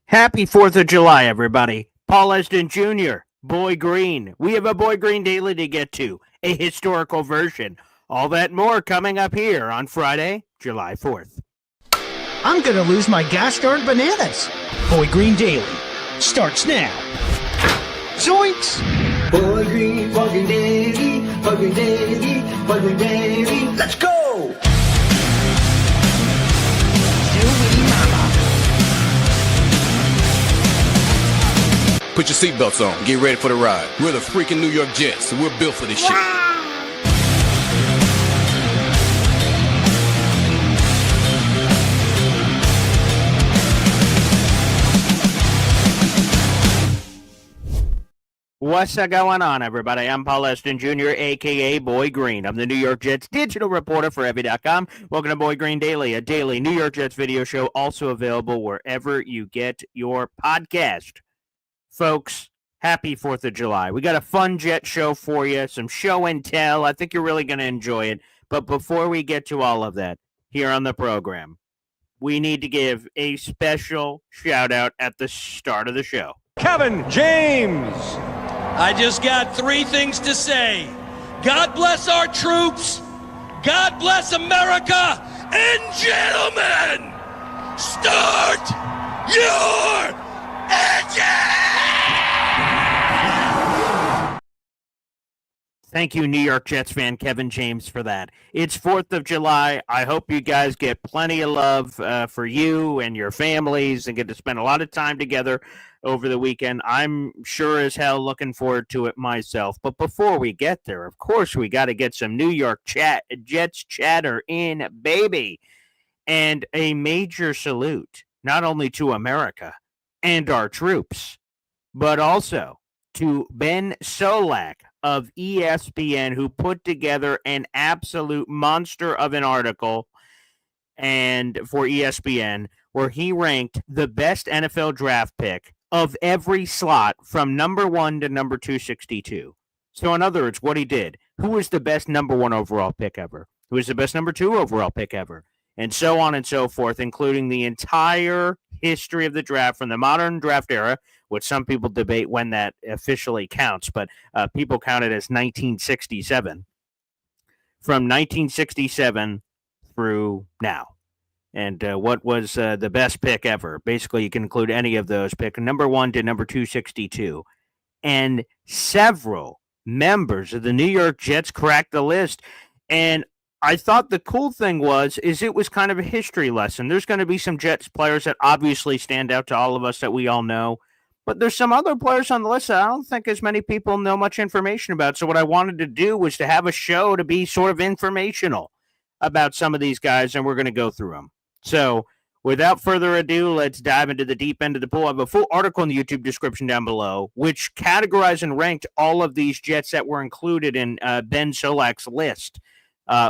Happy 4th of July, everybody. Paul Eston Jr., Boy Green. We have a Boy Green Daily to get to, a historical version. All that more coming up here on Friday, July 4th. I'm going to lose my gosh darn bananas. Boy Green Daily starts now. Zoinks! Boy Green Daily, Boy Green Daily, Boy Green Daily. Let's go! Put your seatbelts on. Get ready for the ride. We're the freaking New York Jets, and we're built for this shit. What's going on, everybody? I'm Paul Eston Jr., a.k.a. Boy Green. I'm the New York Jets digital reporter for Evie.com. Welcome to Boy Green Daily, a daily New York Jets video show, also available wherever you get your podcast. Folks, happy 4th of July. We got a fun Jet show for you, some show and tell. I think you're really going to enjoy it. But before we get to all of that here on the program, we need to give a special shout-out at the start of the show. Kevin James. I just got three things to say. God bless our troops. God bless America. And gentlemen, start your engine! Thank you, New York Jets fan Kevin James, for that. It's 4th of July. I hope you guys get plenty of love for you and your families and get to spend a lot of time together over the weekend. I'm sure as hell looking forward to it myself. But before we get there, of course, we got to get some New York Jets chatter in, baby. And a major salute, not only to America and our troops, but also to Ben Solak of ESPN, who put together an absolute monster of an article and for ESPN, where he ranked the best NFL draft pick of every slot from number 1 to number 262. So in other words, what he did, who was the best number 1 overall pick ever? Who was the best number 2 overall pick ever? And so on and so forth, including the entire history of the draft from the modern draft era, which some people debate when that officially counts, but people count it as 1967. From 1967 through now. And what was the best pick ever? Basically, you can include any of those pick number 1 to number 262. And several members of the New York Jets cracked the list. And I thought the cool thing is it was kind of a history lesson. There's going to be some Jets players that obviously stand out to all of us that we all know. But there's some other players on the list that I don't think as many people know much information about. So what I wanted to do was to have a show to be sort of informational about some of these guys, and we're going to go through them. So without further ado, let's dive into the deep end of the pool. I have a full article in the YouTube description down below, which categorized and ranked all of these Jets that were included in Ben Solak's list,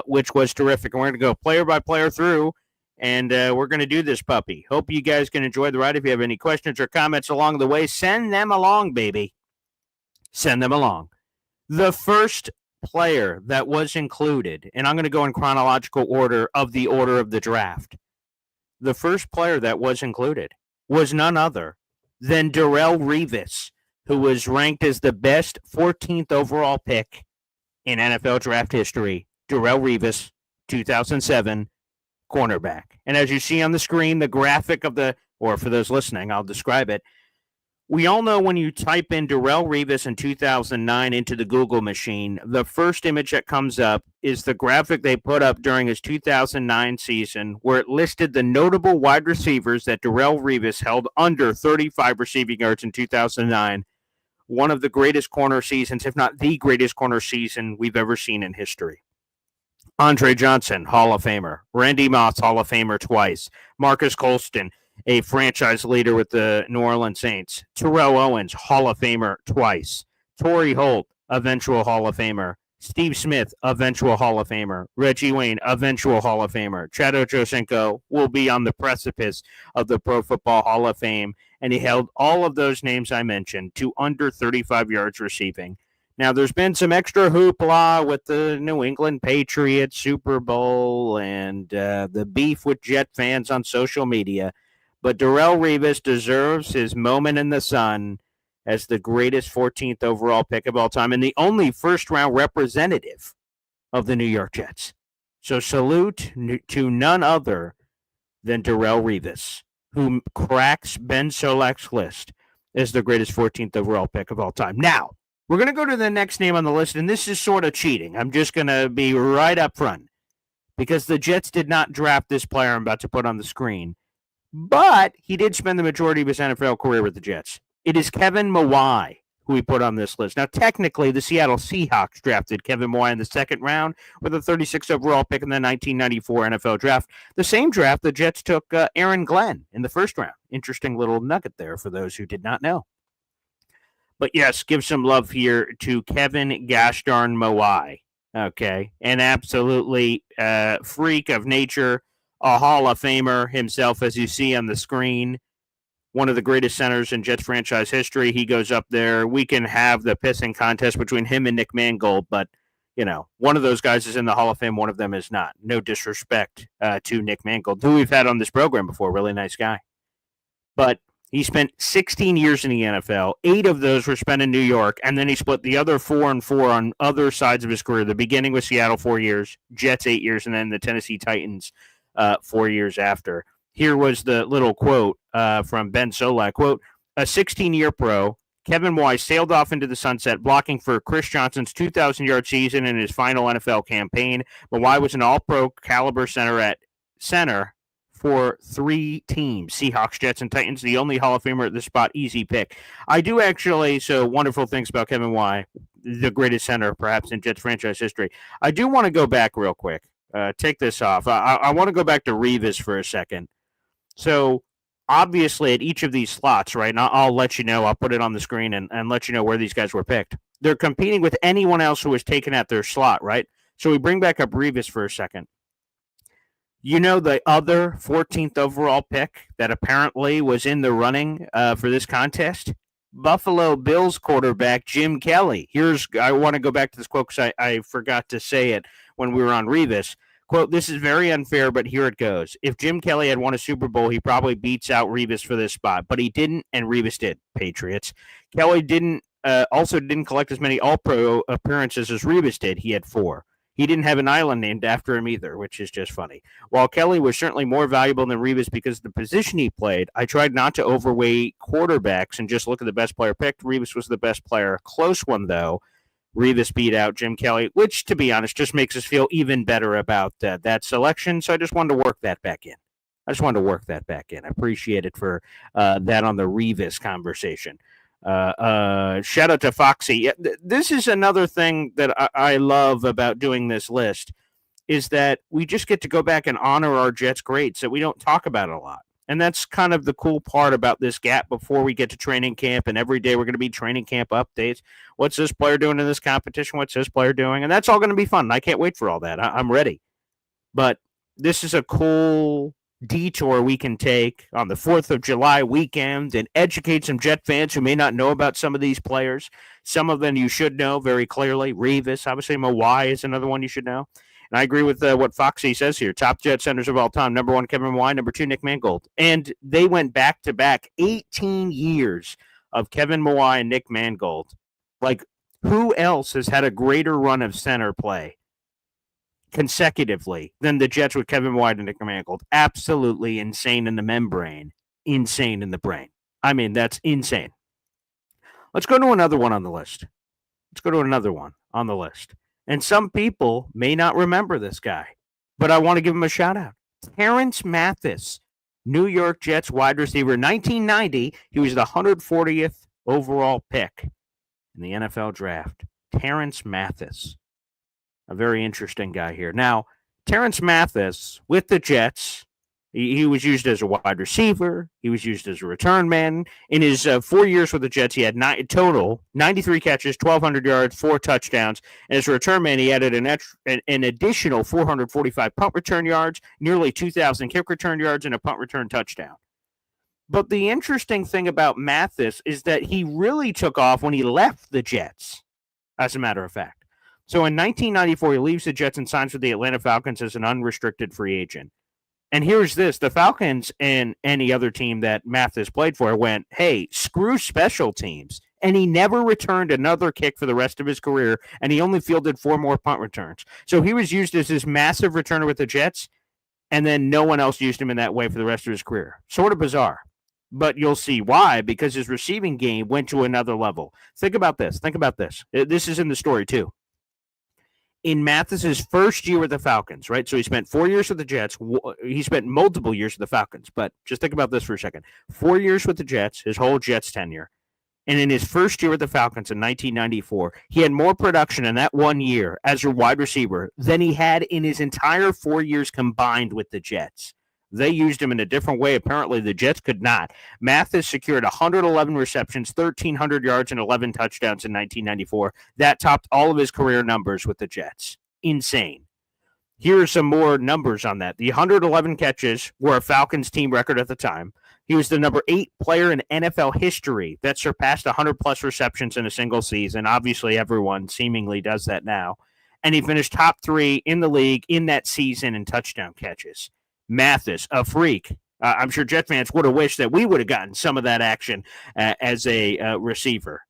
which was terrific. And we're going to go player by player through, and we're going to do this puppy. Hope you guys can enjoy the ride. If you have any questions or comments along the way, send them along, baby. Send them along. The first player that was included, and I'm going to go in chronological order of the draft. The first player that was included was none other than Darrelle Revis, who was ranked as the best 14th overall pick in NFL draft history. Darrelle Revis, 2007, cornerback. And as you see on the screen, the graphic of or for those listening, I'll describe it. We all know when you type in Darrelle Revis in 2009 into the Google machine, the first image that comes up is the graphic they put up during his 2009 season, where it listed the notable wide receivers that Darrelle Revis held under 35 receiving yards in 2009. One of the greatest corner seasons, if not the greatest corner season we've ever seen in history. Andre Johnson, Hall of Famer. Randy Moss, Hall of Famer twice. Marcus Colston, a franchise leader with the New Orleans Saints. Terrell Owens, Hall of Famer twice. Torrey Holt, eventual Hall of Famer. Steve Smith, eventual Hall of Famer. Reggie Wayne, eventual Hall of Famer. Chad Ochocinco will be on the precipice of the Pro Football Hall of Fame, and he held all of those names I mentioned to under 35 yards receiving. Now, there's been some extra hoopla with the New England Patriots Super Bowl and the beef with Jet fans on social media. But Darrelle Revis deserves his moment in the sun as the greatest 14th overall pick of all time and the only first-round representative of the New York Jets. So salute to none other than Darrelle Revis, who cracks Ben Solak's list as the greatest 14th overall pick of all time. Now, we're going to go to the next name on the list, and this is sort of cheating. I'm just going to be right up front because the Jets did not draft this player I'm about to put on the screen, but he did spend the majority of his NFL career with the Jets. It is Kevin Mawae who we put on this list. Now, technically, the Seattle Seahawks drafted Kevin Mawae in the second round with a 36th overall pick in the 1994 NFL Draft. The same draft, the Jets took Aaron Glenn in the first round. Interesting little nugget there for those who did not know. But yes, give some love here to Kevin Gashdarn Mawae. Okay, an absolutely freak of nature, a Hall of Famer himself, as you see on the screen. One of the greatest centers in Jets franchise history. He goes up there. We can have the pissing contest between him and Nick Mangold, but, you know, one of those guys is in the Hall of Fame, one of them is not. No disrespect to Nick Mangold, who we've had on this program before. Really nice guy. But he spent 16 years in the NFL. 8 of those were spent in New York, and then he split the other 4 and 4 on other sides of his career. The beginning with Seattle 4 years, Jets 8 years, and then the Tennessee Titans 4 years after. Here was the little quote from Ben Solak. Quote, a 16-year pro, Kevin Mawae sailed off into the sunset, blocking for Chris Johnson's 2,000-yard season in his final NFL campaign. Mawae was an all-pro caliber center for 3 teams, Seahawks, Jets, and Titans, the only Hall of Famer at this spot. Easy pick. I do actually, so wonderful things about Kevin Mawae, the greatest center perhaps in Jets franchise history. I do want to go back real quick. Take this off. I want to go back to Revis for a second. So, obviously, at each of these slots, right, and I'll let you know, I'll put it on the screen and let you know where these guys were picked. They're competing with anyone else who was taken at their slot, right? So we bring back up Revis for a second. You know the other 14th overall pick that apparently was in the running for this contest? Buffalo Bills quarterback Jim Kelly. I want to go back to this quote because I forgot to say it when we were on Revis. Quote, this is very unfair, but here it goes. If Jim Kelly had won a Super Bowl, he probably beats out Revis for this spot, but he didn't, and Revis did, Patriots. Kelly also didn't collect as many All-Pro appearances as Revis did. He had 4. He didn't have an island named after him either, which is just funny. While Kelly was certainly more valuable than Revis because of the position he played, I tried not to overweight quarterbacks and just look at the best player picked. Revis was the best player. Close one, though. Revis beat out Jim Kelly, which, to be honest, just makes us feel even better about that selection. So I just wanted to work that back in. I appreciate it for that on the Revis conversation. Shout out to Foxy. This is another thing that I love about doing this list is that we just get to go back and honor our Jets greats that we don't talk about it a lot. And that's kind of the cool part about this gap before we get to training camp. And every day we're going to be training camp updates. What's this player doing in this competition? What's this player doing? And that's all going to be fun. I can't wait for all that. I'm ready. But this is a cool detour we can take on the 4th of July weekend and educate some Jet fans who may not know about some of these players. Some of them you should know very clearly. Revis, obviously Mawae is another one you should know. And I agree with what Foxy says here. Top Jet centers of all time. Number 1, Kevin Mawae. Number 2, Nick Mangold. And they went back-to-back 18 years of Kevin Mawae and Nick Mangold. Like, who else has had a greater run of center play consecutively than the Jets with Kevin Mawae and Nick Mangold? Absolutely insane in the membrane. Insane in the brain. I mean, that's insane. Let's go to another one on the list. And some people may not remember this guy, but I want to give him a shout out. Terrence Mathis, New York Jets wide receiver, 1990. He was the 140th overall pick in the NFL Draft. Terrence Mathis, a very interesting guy here. Now, Terrence Mathis with the Jets, he was used as a wide receiver. He was used as a return man. In his 4 years with the Jets, he had total 93 catches, 1,200 yards, 4 touchdowns. And as a return man, he added an additional 445 punt return yards, nearly 2,000 kick return yards, and a punt return touchdown. But the interesting thing about Mathis is that he really took off when he left the Jets, as a matter of fact. So in 1994, he leaves the Jets and signs with the Atlanta Falcons as an unrestricted free agent. And here's this. The Falcons and any other team that Mathis played for went, hey, screw special teams. And he never returned another kick for the rest of his career, and he only fielded 4 more punt returns. So he was used as this massive returner with the Jets, and then no one else used him in that way for the rest of his career. Sort of bizarre. But you'll see why, because his receiving game went to another level. Think about this. This is in the story, too. In Mathis's first year with the Falcons, right? So he spent 4 years with the Jets. He spent multiple years with the Falcons, but just think about this for a second. 4 years with the Jets, his whole Jets tenure. And in his first year with the Falcons in 1994, he had more production in that 1 year as a wide receiver than he had in his entire 4 years combined with the Jets. They used him in a different way. Apparently, the Jets could not. Mathis secured 111 receptions, 1,300 yards, and 11 touchdowns in 1994. That topped all of his career numbers with the Jets. Insane. Here are some more numbers on that. The 111 catches were a Falcons team record at the time. He was the number 8 player in NFL history that surpassed 100-plus receptions in a single season. Obviously, everyone seemingly does that now. And he finished top 3 in the league in that season in touchdown catches. Mathis, a freak. I'm sure Jet fans would have wished that we would have gotten some of that action as a receiver.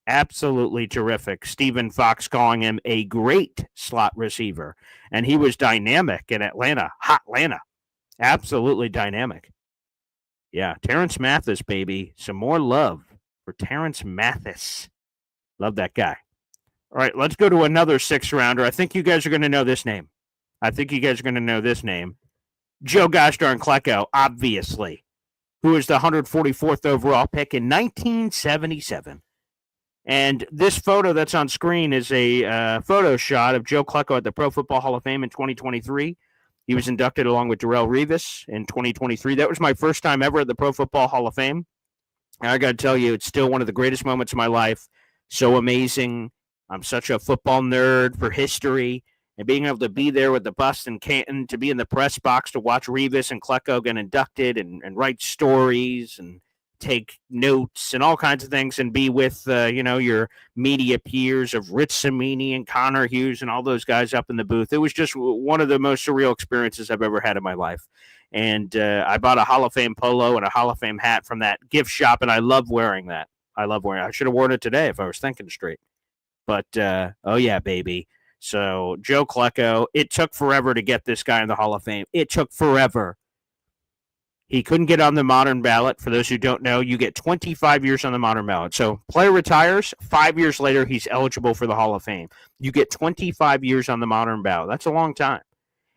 Absolutely terrific. Stephen Fox calling him a great slot receiver. And he was dynamic in Atlanta. Hot Atlanta. Absolutely dynamic. Yeah, Terrence Mathis, baby. Some more love for Terrence Mathis. Love that guy. All right, let's go to another 6th-rounder. I think you guys are going to know this name. Joe Klecko, obviously, who was the 144th overall pick in 1977. And this photo that's on screen is a photo shot of Joe Klecko at the Pro Football Hall of Fame in 2023. He was inducted along with Darrelle Revis in 2023. That was my first time ever at the Pro Football Hall of Fame. And I got to tell you, it's still one of the greatest moments of my life. So amazing. I'm such a football nerd for history. And being able to be there with the bust in Canton, to be in the press box, to watch Revis and Klecko get inducted and write stories and take notes and all kinds of things, and be with, your media peers of Rich Cimini and Connor Hughes and all those guys up in the booth. It was just one of the most surreal experiences I've ever had in my life. And I bought a Hall of Fame polo and a Hall of Fame hat from that gift shop, and I love wearing that. I should have worn it today if I was thinking straight. But, oh yeah, baby. So Joe Klecko, it took forever to get this guy in the Hall of Fame. It took forever. He couldn't get on the modern ballot. For those who don't know, you get 25 years on the modern ballot. So player retires, 5 years later, he's eligible for the Hall of Fame. You get 25 years on the modern ballot. That's a long time.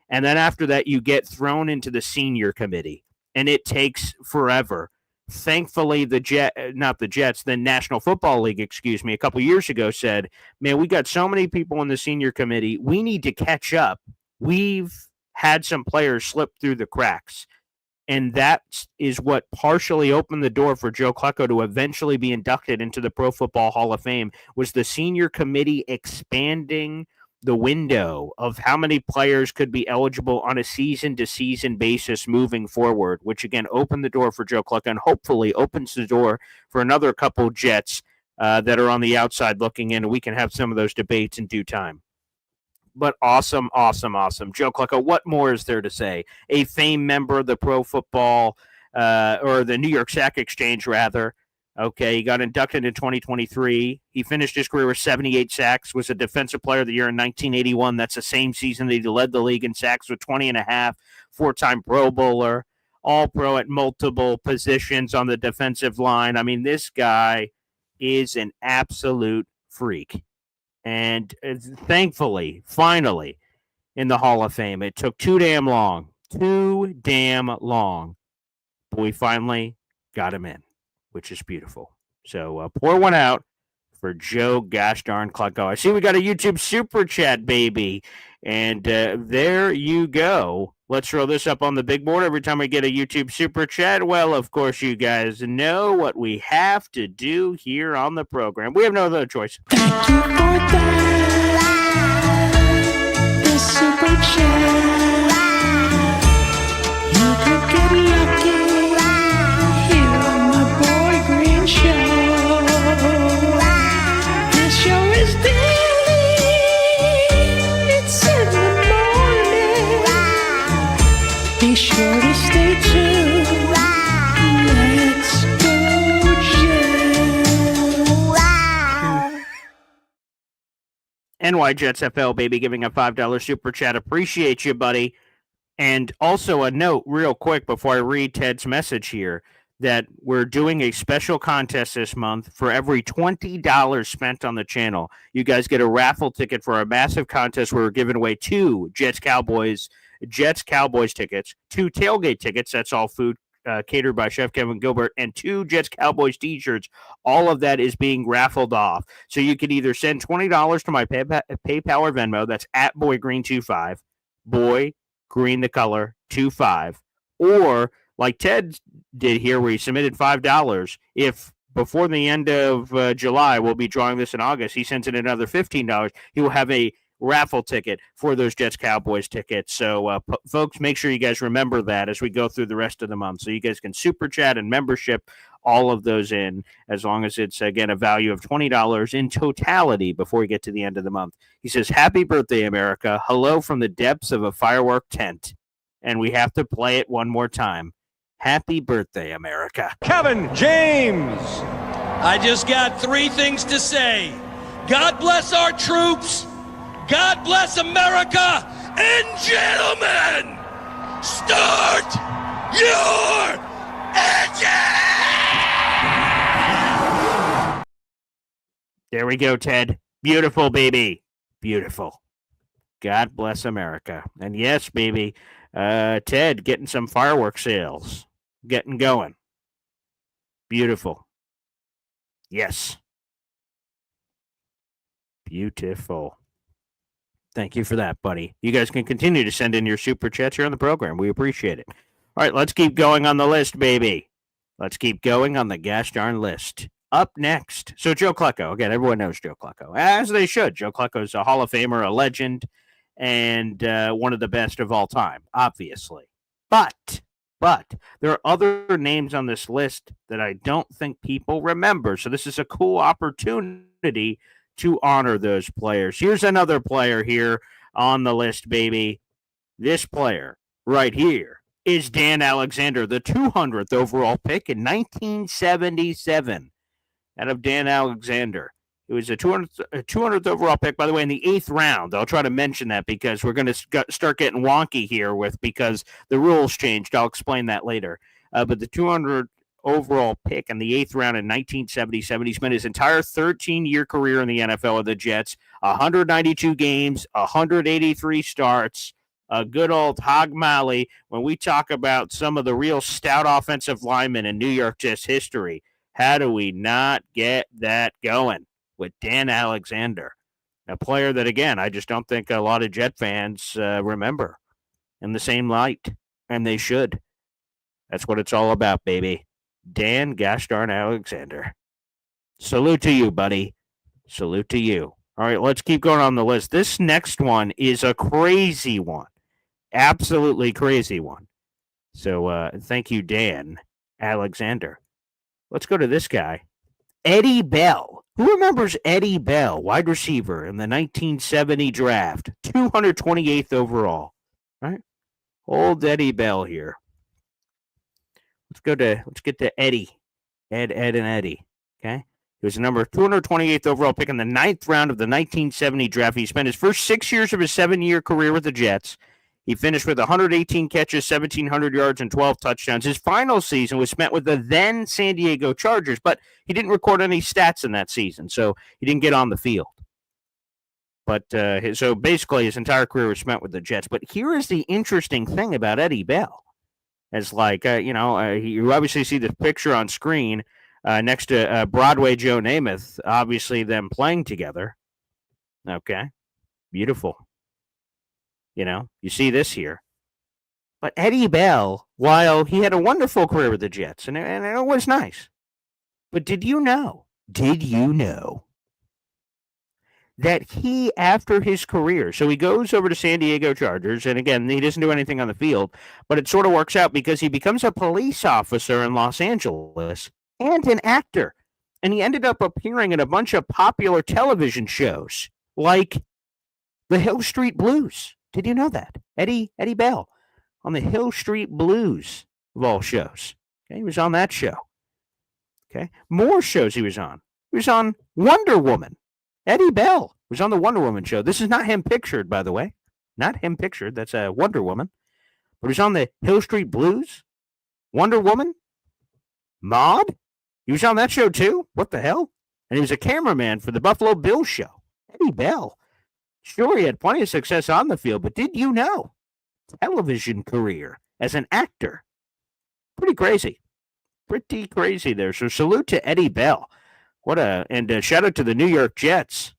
And then after that, you get thrown into the senior committee, and it takes forever. Thankfully, the National Football League, a couple years ago said, man, we got so many people in the senior committee. We need to catch up. We've had some players slip through the cracks. And that is what partially opened the door for Joe Klecko to eventually be inducted into the Pro Football Hall of Fame, was the senior committee expanding the window of how many players could be eligible on a season-to-season basis moving forward, which again opened the door for Joe Klecko and hopefully opens the door for another couple Jets that are on the outside looking in, and we can have some of those debates in due time. But awesome. Joe Klecko, what more is there to say? A famed member of the Pro Football, or the New York Sack Exchange, rather. Okay, he got inducted in 2023. He finished his career with 78 sacks, was a Defensive Player of the Year in 1981. That's the same season that he led the league in sacks with 20 and a half, 4-time Pro Bowler, All-Pro at multiple positions on the defensive line. I mean, this guy is an absolute freak. And thankfully, finally, in the Hall of Fame, it took too damn long. But we finally got him in, which is beautiful. So pour one out for Joe gosh darn Klecko. I see we got a YouTube super chat, baby. And there you go. Let's throw this up on the big board every time we get a YouTube super chat. Well, of course, you guys know what we have to do here on the program. We have no other choice. Thank you for the super chat. You could get lucky here on the Boy Green Show. This show is daily. It's in the morning. Be sure to stay tuned. Let's go, Jets. NY Jets FL, baby, giving a $5 super chat. Appreciate you, buddy. And also a note real quick before I read Ted's message here that we're doing a special contest this month. For every $20 spent on the channel, you guys get a raffle ticket for a massive contest where we're giving away 2 Jets-Cowboys tickets, 2 tailgate tickets, that's all food catered by Chef Kevin Gilbert, and 2 Jets-Cowboys t-shirts. All of that is being raffled off. So you can either send $20 to my PayPal or Venmo, that's at BoyGreen25, Boy Green the color 25, or like Ted did here where he submitted $5. If before the end of July, we'll be drawing this in August, he sends in another $15, he will have a raffle ticket for those Jets-Cowboys tickets. So folks, make sure you guys remember that as we go through the rest of the month, so you guys can super chat and membership all of those in, as long as it's, again, a value of $20 in totality before we get to the end of the month. He says, happy birthday, America. Hello from the depths of a firework tent. And we have to play it one more time. Happy birthday, America. Kevin James. I just got 3 things to say. God bless our troops. God bless America. And gentlemen, start your engine! There we go, Ted. Beautiful, baby. Beautiful. God bless America. And yes, baby, Ted getting some fireworks sales. Getting going. Beautiful. Yes. Beautiful. Thank you for that, buddy. You guys can continue to send in your super chats here on the program. We appreciate it. All right, let's keep going on the list, baby. Let's keep going on the gosh darn list. Up next, so Joe Klecko. Again, everyone knows Joe Klecko, as they should. Joe Klecko is a Hall of Famer, a legend, and one of the best of all time, obviously. But there are other names on this list that I don't think people remember. So this is a cool opportunity to honor those players. Here's another player here on the list, baby. This player right here is Dan Alexander, the 200th overall pick in 1977. Out of Dan Alexander. It was a 200th overall pick, by the way, in the 8th round. I'll try to mention that because we're going to start getting wonky here because the rules changed. I'll explain that later. But the 200th overall pick in the 8th round in 1977. He spent his entire 13-year career in the NFL with the Jets, 192 games, 183 starts, a good old Hog Molly. When we talk about some of the real stout offensive linemen in New York Jets history, how do we not get that going with Dan Alexander? A player that, again, I just don't think a lot of Jet fans remember in the same light, and they should. That's what it's all about, baby. Dan gosh darn Alexander. Salute to you, buddy. Salute to you. All right, let's keep going on the list. This next one is a crazy one. Absolutely crazy one. So thank you, Dan Alexander. Let's go to this guy, Eddie Bell. Who remembers Eddie Bell, wide receiver in the 1970 draft, 228th overall? All right, old Eddie Bell here. Let's get to Eddie, Ed, and Eddie. Okay, he was the number 228th overall pick in the 9th round of the 1970 draft. He spent his first 6 years of his 7-year career with the Jets. He finished with 118 catches, 1,700 yards, and 12 touchdowns. His final season was spent with the then San Diego Chargers, but he didn't record any stats in that season, so he didn't get on the field. But so basically his entire career was spent with the Jets. But here is the interesting thing about Eddie Bell. It's like, you obviously see the picture on screen next to Broadway Joe Namath, obviously them playing together. Okay, beautiful. You see this here. But Eddie Bell, while he had a wonderful career with the Jets, and it was nice, but did you know that he, after his career, so he goes over to San Diego Chargers, and again, he doesn't do anything on the field, but it sort of works out because he becomes a police officer in Los Angeles and an actor, and he ended up appearing in a bunch of popular television shows, like The Hill Street Blues. Did you know that? Eddie Bell. on the Hill Street Blues of all shows. Okay, he was on that show. Okay, more shows he was on. He was on Wonder Woman. Eddie Bell was on the Wonder Woman show. This is not him pictured, by the way. Not him pictured. That's a Wonder Woman. But he was on the Hill Street Blues. Wonder Woman. Maude. He was on that show too. What the hell? And he was a cameraman for the Buffalo Bills show. Eddie Bell. Sure, he had plenty of success on the field, but did you know? Television career as an actor. Pretty crazy. Pretty crazy there. So salute to Eddie Bell. And shout out to the New York Jets.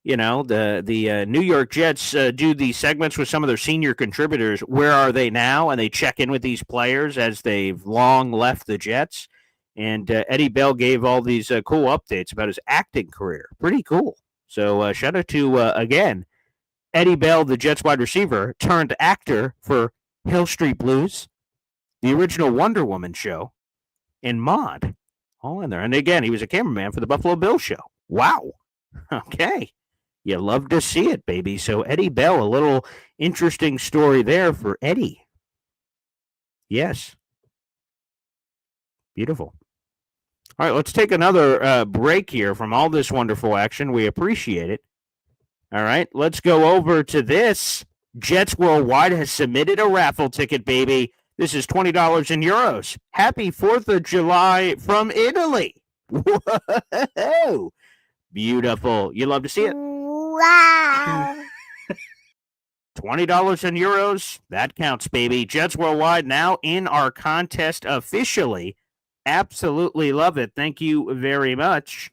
You know, the New York Jets do these segments with some of their senior contributors. Where are they now? And they check in with these players as they've long left the Jets. And Eddie Bell gave all these cool updates about his acting career. Pretty cool. So shout out to, again, Eddie Bell, the Jets wide receiver, turned actor for Hill Street Blues, the original Wonder Woman show, and Maude. All in there. And again, he was a cameraman for the Buffalo Bills show. Wow. Okay. You love to see it, baby. So Eddie Bell, a little interesting story there for Eddie. Yes. Beautiful. All right, let's take another break here from all this wonderful action. We appreciate it. All right, let's go over to this. Jets Worldwide has submitted a raffle ticket, baby. This is $20 in euros. Happy 4th of July from Italy. Whoa. Beautiful. You love to see it? Wow. $20 in euros. That counts, baby. Jets Worldwide now in our contest officially. Absolutely love it. Thank you very much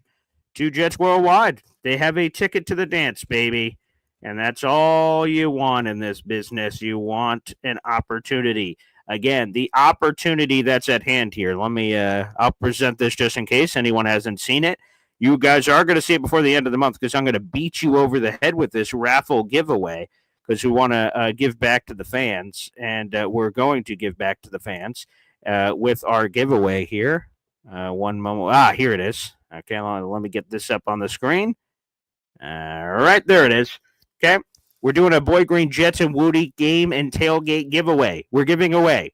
to Jets Worldwide. They have a ticket to the dance, baby. And that's all you want in this business. You want an opportunity. Again, the opportunity that's at hand here. Let me, I'll present this just in case anyone hasn't seen it. You guys are going to see it before the end of the month because I'm going to beat you over the head with this raffle giveaway because we want to give back to the fans. And we're going to give back to the fans with our giveaway here. One moment. Here it is. Okay, let me get this up on the screen. All right, there it is. Okay, we're doing a Boy Green Jets and Woody game and tailgate giveaway. We're giving away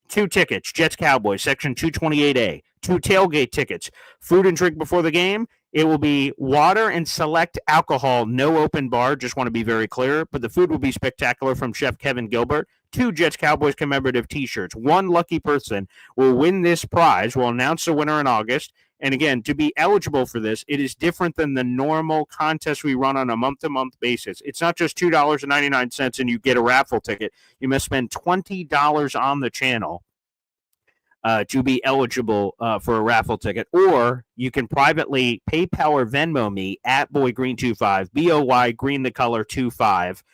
2 tickets, Jets Cowboys, section 228A, 2 tailgate tickets, food and drink before the game. It will be water and select alcohol, no open bar, just want to be very clear, but the food will be spectacular from Chef Kevin Gilbert. 2 Jets Cowboys commemorative t-shirts. 1 lucky person will win this prize. We'll announce the winner in August. And again, to be eligible for this, it is different than the normal contest we run on a month-to-month basis. It's not just $2.99 and you get a raffle ticket. You must spend $20 on the channel to be eligible for a raffle ticket. Or you can privately PayPal or Venmo me at BoyGreen25, BOY Green the color 25.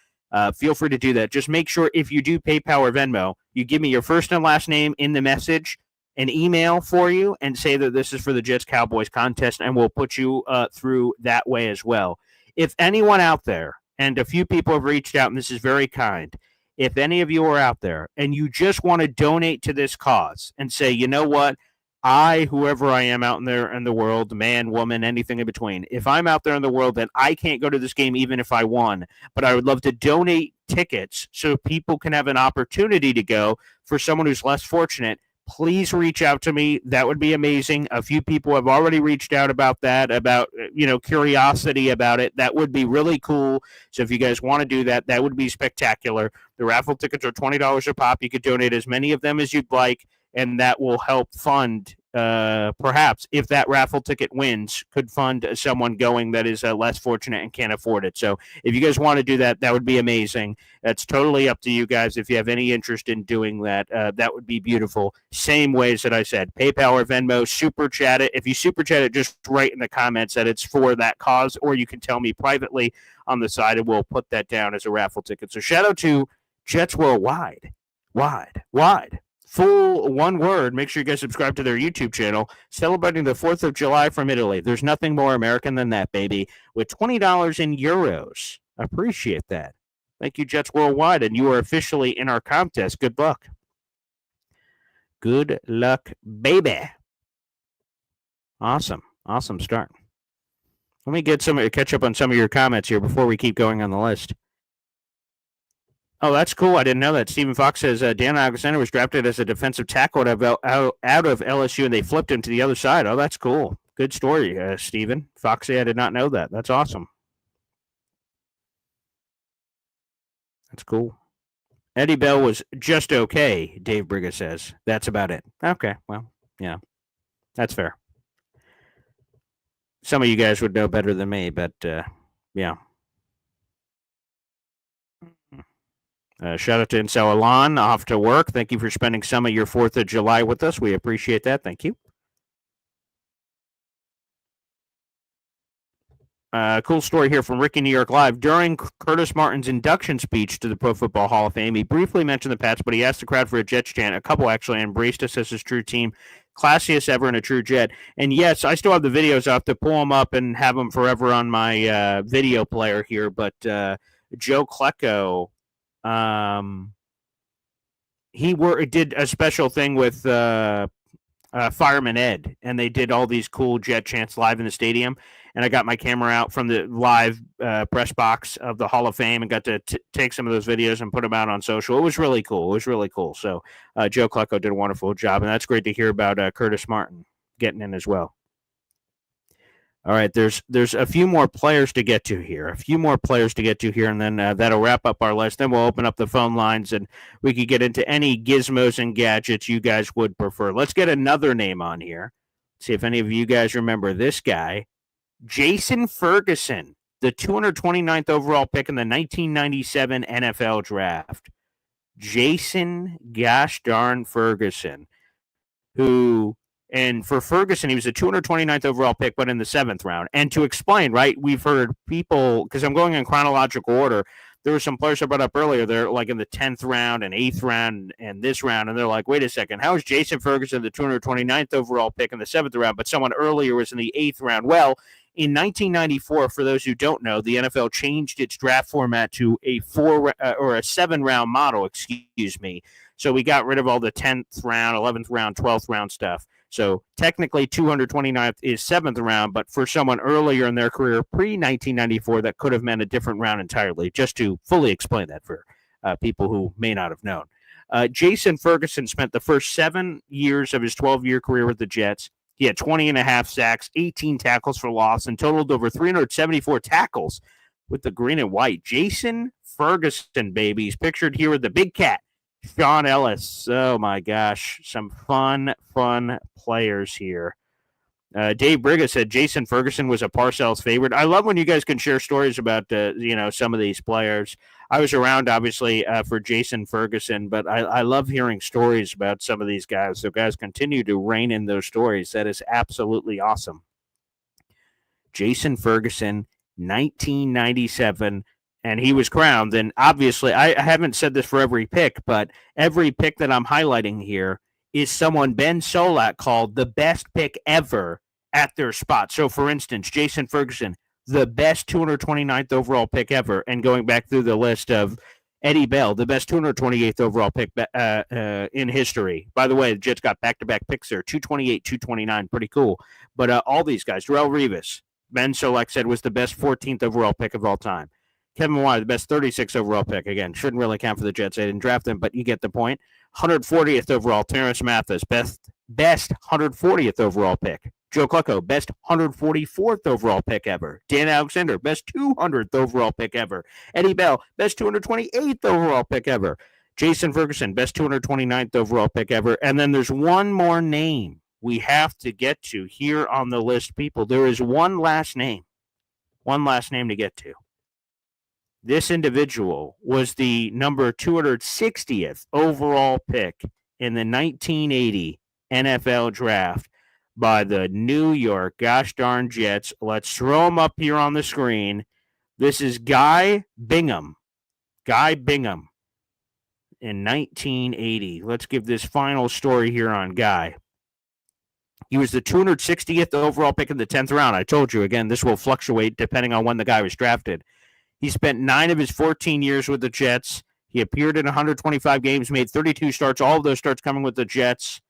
Feel free to do that. Just make sure if you do PayPal or Venmo, you give me your first and last name in the message, an email for you, and say that this is for the Jets Cowboys contest, and we'll put you through that way as well. If anyone out there, and a few people have reached out, and this is very kind, if any of you are out there and you just want to donate to this cause and say, you know what, whoever I am out in there in the world, man, woman, anything in between, if I'm out there in the world that I can't go to this game even if I won, but I would love to donate tickets so people can have an opportunity to go for someone who's less fortunate, please reach out to me. That would be amazing. A few people have already reached out about that, about, curiosity about it. That would be really cool. So if you guys want to do that, that would be spectacular. The raffle tickets are $20 a pop. You could donate as many of them as you'd like, and that will help fund, perhaps, if that raffle ticket wins, could fund someone going that is less fortunate and can't afford it. So if you guys want to do that, that would be amazing. That's totally up to you guys. If you have any interest in doing that, that would be beautiful. Same ways that I said, PayPal or Venmo, super chat it. If you super chat it, just write in the comments that it's for that cause, or you can tell me privately on the side, and we'll put that down as a raffle ticket. So shout out to Jets Worldwide. Wide. Full one word. Make sure you guys subscribe to their YouTube channel, celebrating the 4th of July from Italy. There's nothing more American than that, baby, with $20 in euros. Appreciate that. Thank you, Jets Worldwide, and you are officially in our contest. Good luck. Good luck, baby. Awesome start. Let me catch up on some of your comments here before we keep going on the list. Oh, that's cool. I didn't know that. Stephen Fox says Dan Alexander was drafted as a defensive tackle out of LSU, and they flipped him to the other side. Oh, that's cool. Good story, Stephen. Foxy, I did not know that. That's awesome. That's cool. Eddie Bell was just okay, Dave Briga says. That's about it. Okay, well, yeah, that's fair. Some of you guys would know better than me, but yeah. Shout out to Incel Alon, off to work. Thank you for spending some of your 4th of July with us. We appreciate that. Thank you. Cool story here from Ricky New York Live. During Curtis Martin's induction speech to the Pro Football Hall of Fame, he briefly mentioned the Pats, but he asked the crowd for a Jets chant. A couple actually embraced us as his true team. Classiest ever in a true Jet. And yes, I still have the videos. I have to pull them up and have them forever on my video player here. But Joe Klecko, he did a special thing with Fireman Ed, and they did all these cool Jet chants live in the stadium. And I got my camera out from the live press box of the Hall of Fame and got to take some of those videos and put them out on social. It was really cool. So Joe Klecko did a wonderful job, and that's great to hear about Curtis Martin getting in as well. All right, there's a few more players to get to here. And then that'll wrap up our list. Then we'll open up the phone lines, and we could get into any gizmos and gadgets you guys would prefer. Let's get another name on here. See if any of you guys remember this guy. Jason Ferguson, the 229th overall pick in the 1997 NFL Draft. Jason gosh darn Ferguson, and for Ferguson, he was the 229th overall pick, but in the 7th round. And to explain, right, we've heard people, because I'm going in chronological order, there were some players I brought up earlier, they're like in the 10th round and 8th round and this round, and they're like, wait a second, how is Jason Ferguson the 229th overall pick in the 7th round, but someone earlier was in the 8th round? Well, in 1994, for those who don't know, the NFL changed its draft format to a 7-round model, So we got rid of all the 10th round, 11th round, 12th round stuff. So technically 229th is 7th round, but for someone earlier in their career, pre-1994, that could have meant a different round entirely, just to fully explain that for people who may not have known. Jason Ferguson spent the first 7 years of his 12-year career with the Jets. He had 20 and a half sacks, 18 tackles for loss, and totaled over 374 tackles with the green and white. Jason Ferguson, baby. He's pictured here with the big cat, Sean Ellis. Oh, my gosh. Some fun players here. Dave Briga said Jason Ferguson was a Parcells favorite. I love when you guys can share stories about, some of these players. I was around, obviously, for Jason Ferguson, but I love hearing stories about some of these guys. So, guys, continue to rein in those stories. That is absolutely awesome. Jason Ferguson, 1997, and he was crowned. And obviously, I haven't said this for every pick, but every pick that I'm highlighting here is someone Ben Solak called the best pick ever at their spot. So, for instance, Jason Ferguson, the best 229th overall pick ever. And going back through the list of Eddie Bell, the best 228th overall pick in history. By the way, the Jets got back-to-back picks there, 228, 229, pretty cool. But all these guys, Darrelle Revis, Ben Solak said was the best 14th overall pick of all time. Kevin Maguire, the best 36th overall pick. Again, shouldn't really count for the Jets. They didn't draft him, but you get the point. 140th overall, Terrence Mathis, best 140th overall pick. Joe Klecko, best 144th overall pick ever. Dan Alexander, best 200th overall pick ever. Eddie Bell, best 228th overall pick ever. Jason Ferguson, best 229th overall pick ever. And then there's one more name we have to get to here on the list, people. There is one last name to get to. This individual was the number 260th overall pick in the 1980 NFL Draft by the New York gosh darn Jets. Let's throw him up here on the screen. This is Guy Bingham. Guy Bingham in 1980. Let's give this final story here on Guy. He was the 260th overall pick in the 10th round. I told you, again, this will fluctuate depending on when the guy was drafted. He spent 9 of his 14 years with the Jets. He appeared in 125 games, made 32 starts, all of those starts coming with the Jets.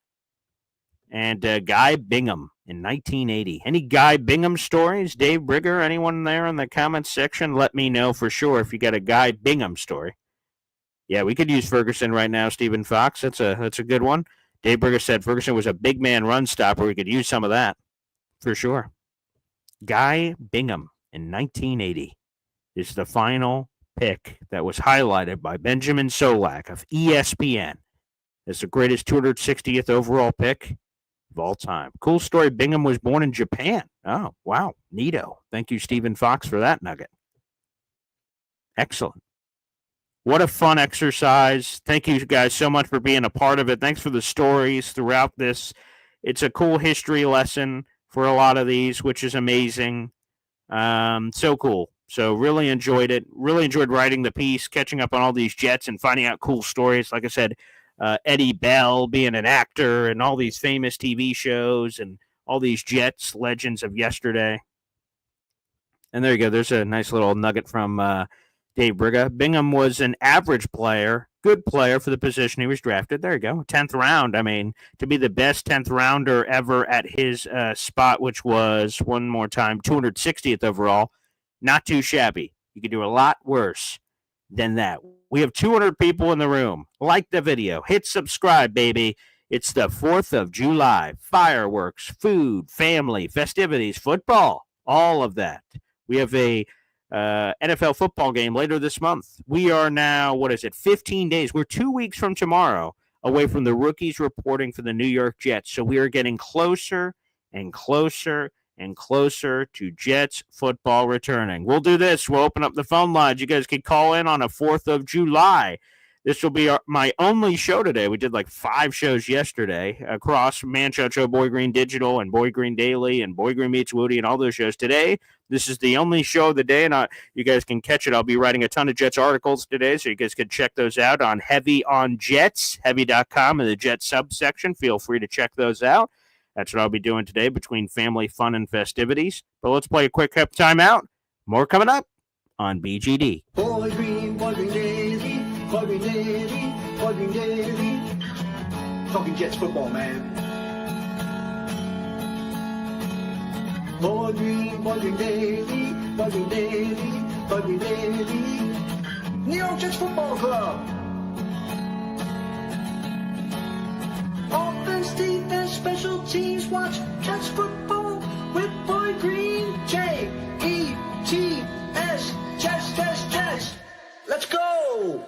And Guy Bingham in 1980. Any Guy Bingham stories? Dave Brigger, anyone there in the comments section? Let me know for sure if you got a Guy Bingham story. Yeah, we could use Ferguson right now, Stephen Fox. That's a good one. Dave Berger said Ferguson was a big man run stopper. We could use some of that for sure. Guy Bingham in 1980 is the final pick that was highlighted by Benjamin Solak of ESPN as the greatest 260th overall pick of all time. Cool story. Bingham was born in Japan. Oh, wow. Neato. Thank you, Stephen Fox, for that nugget. Excellent. What a fun exercise. Thank you guys so much for being a part of it. Thanks for the stories throughout this. It's a cool history lesson for a lot of these, which is amazing. So cool. So really enjoyed it. Really enjoyed writing the piece, catching up on all these Jets and finding out cool stories. Like I said, Eddie Bell being an actor and all these famous TV shows and all these Jets legends of yesterday. And there you go. There's a nice little nugget from Dave Berger. Bingham was an average player, good player for the position he was drafted. There you go. 10th round. I mean, to be the best 10th rounder ever at his spot, which was, one more time, 260th overall, not too shabby. You could do a lot worse than that. We have 200 people in the room. Like the video. Hit subscribe, baby. It's the 4th of July. Fireworks, food, family, festivities, football, all of that. We have a NFL football game later this month. We are now, 15 days. We're 2 weeks from tomorrow away from the rookies reporting for the New York Jets. So we are getting closer and closer and closer to Jets football returning. We'll do this. We'll open up the phone lines. You guys can call in on a 4th of July. This will be my only show today. We did like 5 shows yesterday across Man Show, Boy Green Digital, and Boy Green Daily, and Boy Green Meets Woody, and all those shows. Today, this is the only show of the day, and you guys can catch it. I'll be writing a ton of Jets articles today, so you guys can check those out on Heavy on Jets, heavy.com, in the Jets subsection. Feel free to check those out. That's what I'll be doing today between family fun and festivities. But let's play a quick timeout. More coming up on BGD. Boy Green Daily, Boy Green Daily, Boy Green Daily. Talking Jets football, man. Boy Green Daily, Boy Green Daily, Boy Green Daily. New York Jets Football Club. Offense, defense, special teams, watch Jets football with Boy Green. J-E-T-S, Jets. Let's go.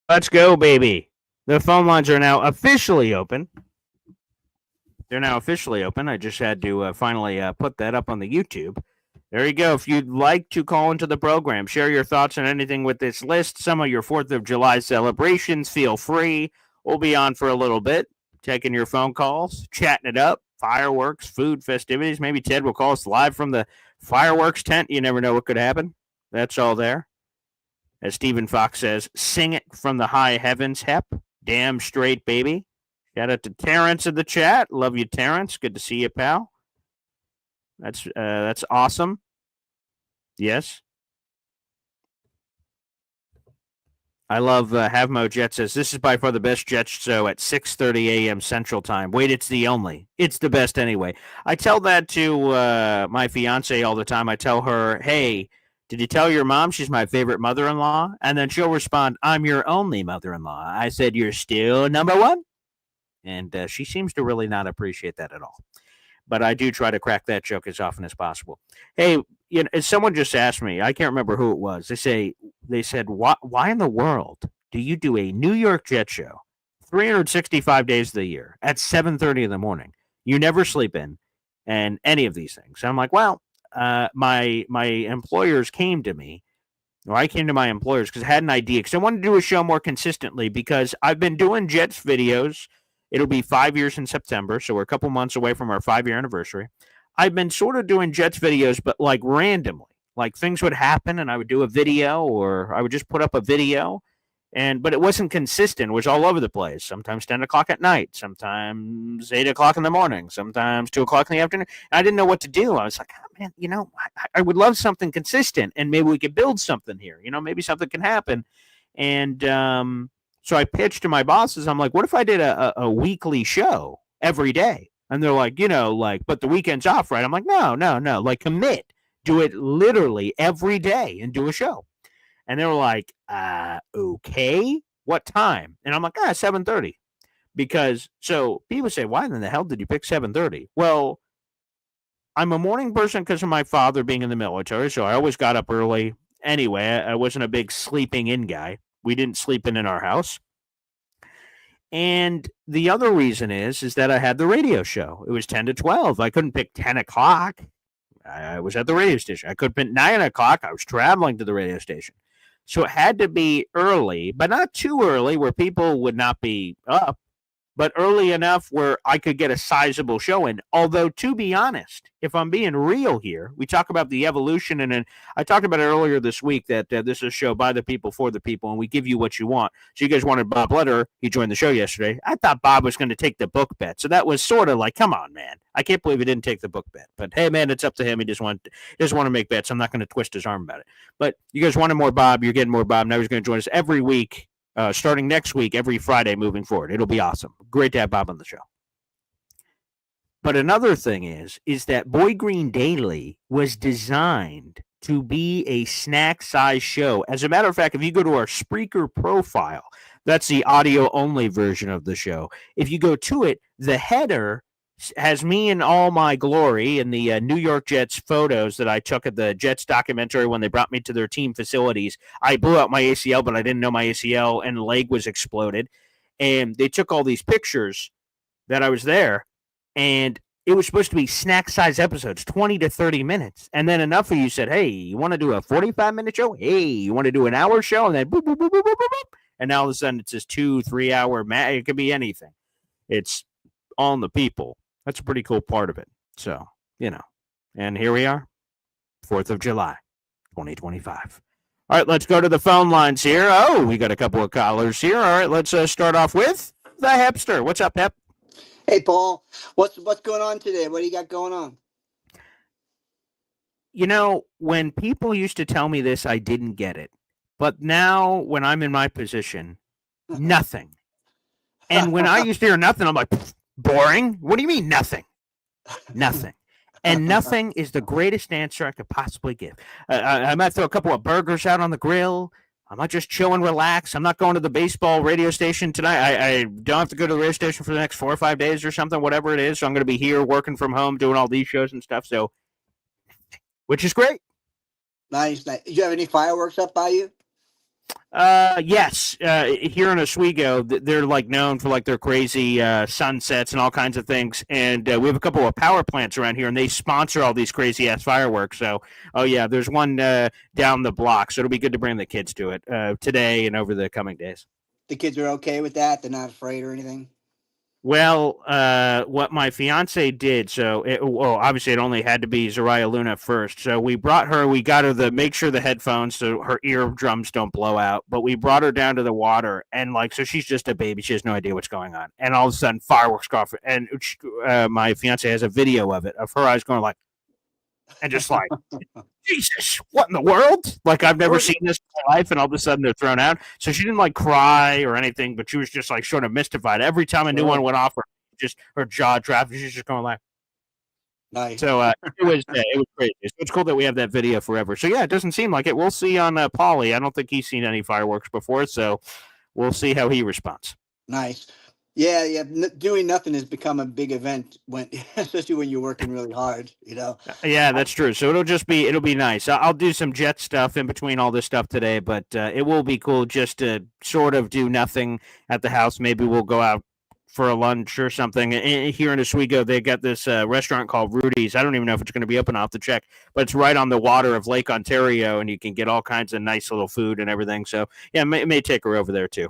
Let's go, baby. The phone lines are now officially open. They're now officially open. I just had to finally put that up on the YouTube. There you go. If you'd like to call into the program, share your thoughts on anything with this list, some of your 4th of July celebrations, feel free. We'll be on for a little bit, taking your phone calls, chatting it up, fireworks, food, festivities. Maybe Ted will call us live from the fireworks tent. You never know what could happen. That's all there. As Stephen Fox says, sing it from the high heavens, Hep. Damn straight, baby. Shout out to Terrence in the chat. Love you, Terrence. Good to see you, pal. That's awesome. Yes. I love Havmo Jet says, this is by far the best Jets show at 6:30 a.m. Central Time. Wait, it's the only. It's the best anyway. I tell that to my fiance all the time. I tell her, hey, did you tell your mom she's my favorite mother-in-law? And then she'll respond, I'm your only mother-in-law. I said, you're still number one? And she seems to really not appreciate that at all. But I do try to crack that joke as often as possible. Hey, someone just asked me, I can't remember who it was. They said, why in the world do you do a New York Jets show 365 days of the year at 7:30 in the morning? You never sleep in and any of these things. And I'm like, well, my employers came to me, or I came to my employers because I had an idea, because I wanted to do a show more consistently, because I've been doing Jets videos. It'll be 5 years in September, so we're a couple months away from our 5-year anniversary. I've been sort of doing Jets videos, but like randomly. Like things would happen and I would do a video, or I would just put up a video, but it wasn't consistent. It was all over the place. Sometimes 10 o'clock at night, sometimes 8 o'clock in the morning, sometimes 2 o'clock in the afternoon. And I didn't know what to do. I was like, oh, man, I would love something consistent, and maybe we could build something here. Maybe something can happen. And so I pitched to my bosses. I'm like, what if I did a weekly show every day? And they're like, but the weekend's off, right? I'm like, no. Like, commit. Do it literally every day and do a show. And they were like, okay, what time? And I'm like, 7:30. Because so people say, why in the hell did you pick 7:30? Well, I'm a morning person because of my father being in the military, so I always got up early. Anyway, I wasn't a big sleeping in guy. We didn't sleep in our house. And the other reason is that I had the radio show. It was 10 to 12. I couldn't pick 10 o'clock. I was at the radio station. I could pick 9 o'clock. I was traveling to the radio station. So it had to be early, but not too early where people would not be up, but early enough where I could get a sizable show in. Although, to be honest, if I'm being real here, we talk about the evolution, and I talked about it earlier this week that this is a show by the people for the people, and we give you what you want. So you guys wanted Bob Letter. He joined the show yesterday. I thought Bob was going to take the book bet. So that was sort of like, come on, man. I can't believe he didn't take the book bet. But, hey, man, it's up to him. He just want to make bets. I'm not going to twist his arm about it. But you guys wanted more Bob. You're getting more Bob. Now he's going to join us every week. Starting next week, every Friday moving forward. It'll be awesome. Great to have Bob on the show. But another thing is that Boy Green Daily was designed to be a snack-size show. As a matter of fact, if you go to our Spreaker profile, that's the audio-only version of the show. If you go to it, the header has me in all my glory in the New York Jets photos that I took at the Jets documentary when they brought me to their team facilities. I blew out my ACL, but I didn't know my ACL and leg was exploded. And they took all these pictures that I was there, and it was supposed to be snack-size episodes, 20 to 30 minutes. And then enough of you said, hey, you want to do a 45-minute show? Hey, you want to do an hour show? And then boop, boop, boop, boop, boop, boop. And now all of a sudden it's this 2-3 hour it could be anything. It's on the people. That's a pretty cool part of it. So, and here we are, 4th of July, 2025. All right, let's go to the phone lines here. Oh, we got a couple of callers here. All right, let's start off with the Hepster. What's up, Hep? Hey, Paul. What's going on today? What do you got going on? When people used to tell me this, I didn't get it. But now when I'm in my position, nothing. And when I used to hear nothing, I'm like, boring? What do you mean nothing? Nothing. And nothing is the greatest answer I could possibly give. I might throw a couple of burgers out on the grill. I might just chill and relax. I'm not going to the baseball radio station tonight. I don't have to go to the radio station for the next 4 or 5 days or something, whatever it is. So I'm going to be here working from home, doing all these shows and stuff. So, which is great. Nice. Do you have any fireworks up by you? Yes. Here in Oswego, they're like known for like their crazy sunsets and all kinds of things. And we have a couple of power plants around here, and they sponsor all these crazy ass fireworks. So, there's one down the block. So it'll be good to bring the kids to it today and over the coming days. The kids are okay with that? They're not afraid or anything? Well, what my fiance did, obviously it only had to be Zariah Luna first. So we got her make sure the headphones so her eardrums don't blow out. But we brought her down to the water, and so she's just a baby. She has no idea what's going on. And all of a sudden, fireworks go off. And my fiance has a video of it, of her eyes going like, and just like, Jesus, what in the world? Like, I've never seen this in my life, and all of a sudden they're thrown out. So she didn't cry or anything, but she was just sort of mystified. Every time a new one went off, her jaw dropped. She's just going like, nice. So it was crazy. So it's cool that we have that video forever. So yeah, it doesn't seem like it. We'll see on Paulie. I don't think he's seen any fireworks before, so we'll see how he responds. Nice. Yeah. Doing nothing has become a big event especially when you're working really hard, Yeah, that's true. So it'll be nice. I'll do some Jet stuff in between all this stuff today, but it will be cool just to sort of do nothing at the house. Maybe we'll go out for a lunch or something. Here in Oswego, they got this restaurant called Rudy's. I don't even know if it's going to be open. I'll have to check, but it's right on the water of Lake Ontario, and you can get all kinds of nice little food and everything. So yeah, may take her over there too.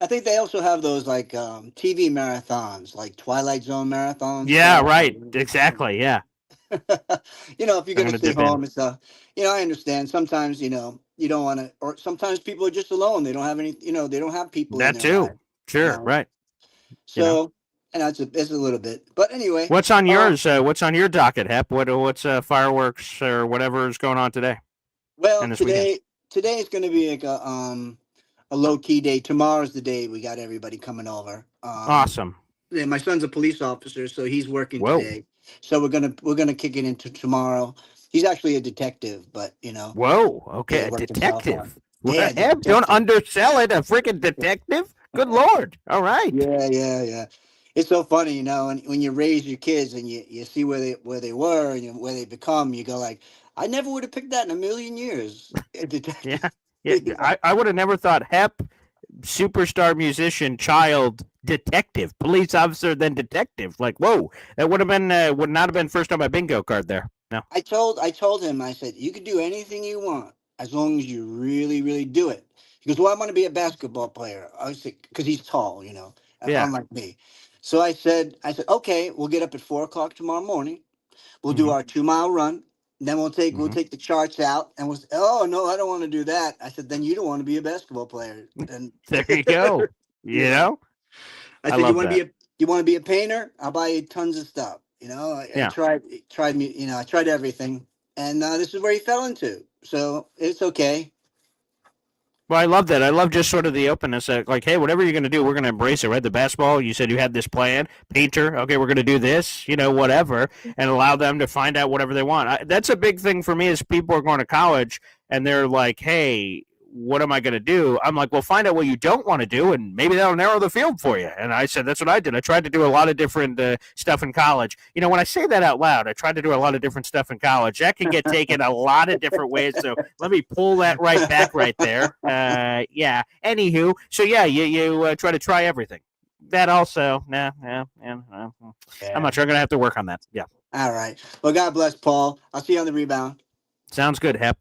I think they also have those TV marathons, like Twilight Zone marathons. Yeah, right. Exactly. Yeah. If you're going to stay home and stuff, I understand. Sometimes, you don't want to, or sometimes people are just alone. They don't have any, they don't have people. That too. Life, sure. Right. So, and it's a little bit, but anyway. What's on yours? What's on your docket, Hep? What's fireworks or whatever is going on today? Well, today is going to be a low-key day. Tomorrow's the day we got everybody coming over. Awesome. Yeah, my son's a police officer, so he's working today. So we're gonna kick it into tomorrow. He's actually a detective, but Whoa. Okay, a detective. Yeah, the Hep, don't detective. undersell it. A freaking detective? Good Lord. All right. Yeah. It's so funny, you know, and when you raise your kids and you see where they were and where they become, you go like, I never would have picked that in a million years. A Yeah. detective. Yeah. You know? I would have never thought Hep, superstar musician, child, detective, police officer, then detective. Like, whoa, that would not have been first on my bingo card there. No. I told him, I said, you can do anything you want as long as you really, really do it. He goes, well, I want to be a basketball player. I was like, because he's tall, you know, Yeah. unlike me. So I said, okay, we'll get up at 4 o'clock tomorrow morning. We'll do Mm-hmm. our 2 mile run. Then we'll Mm-hmm. take the charts out and oh no, I don't want to do that. I said, then you don't want to be a basketball player. And There you go. you You know, know? I I said, love that. you want to be a painter? I'll buy you tons of stuff. You know, I Yeah. tried me, you know, I tried everything, and this is where he fell into. So it's okay. Well, I love that. I love just sort of the openness. Like, hey, whatever you're going to do, we're going to embrace it, right? The basketball, you said you had this plan. Painter, okay, we're going to do this, whatever, and allow them to find out whatever they want. That's a big thing for me is people are going to college and they're like, hey, what am I going to do? I'm like, well, find out what you don't want to do, and maybe that'll narrow the field for you. And I said, that's what I did. I tried to do a lot of different stuff in college. When I say that out loud, I tried to do a lot of different stuff in college. That can get taken a lot of different ways. So let me pull that right back right there. Yeah. Anywho, so yeah, you try everything. That also, I'm not sure. I'm going to have to work on that. Yeah. All right. Well, God bless, Paul. I'll see you on the rebound. Sounds good, Hep.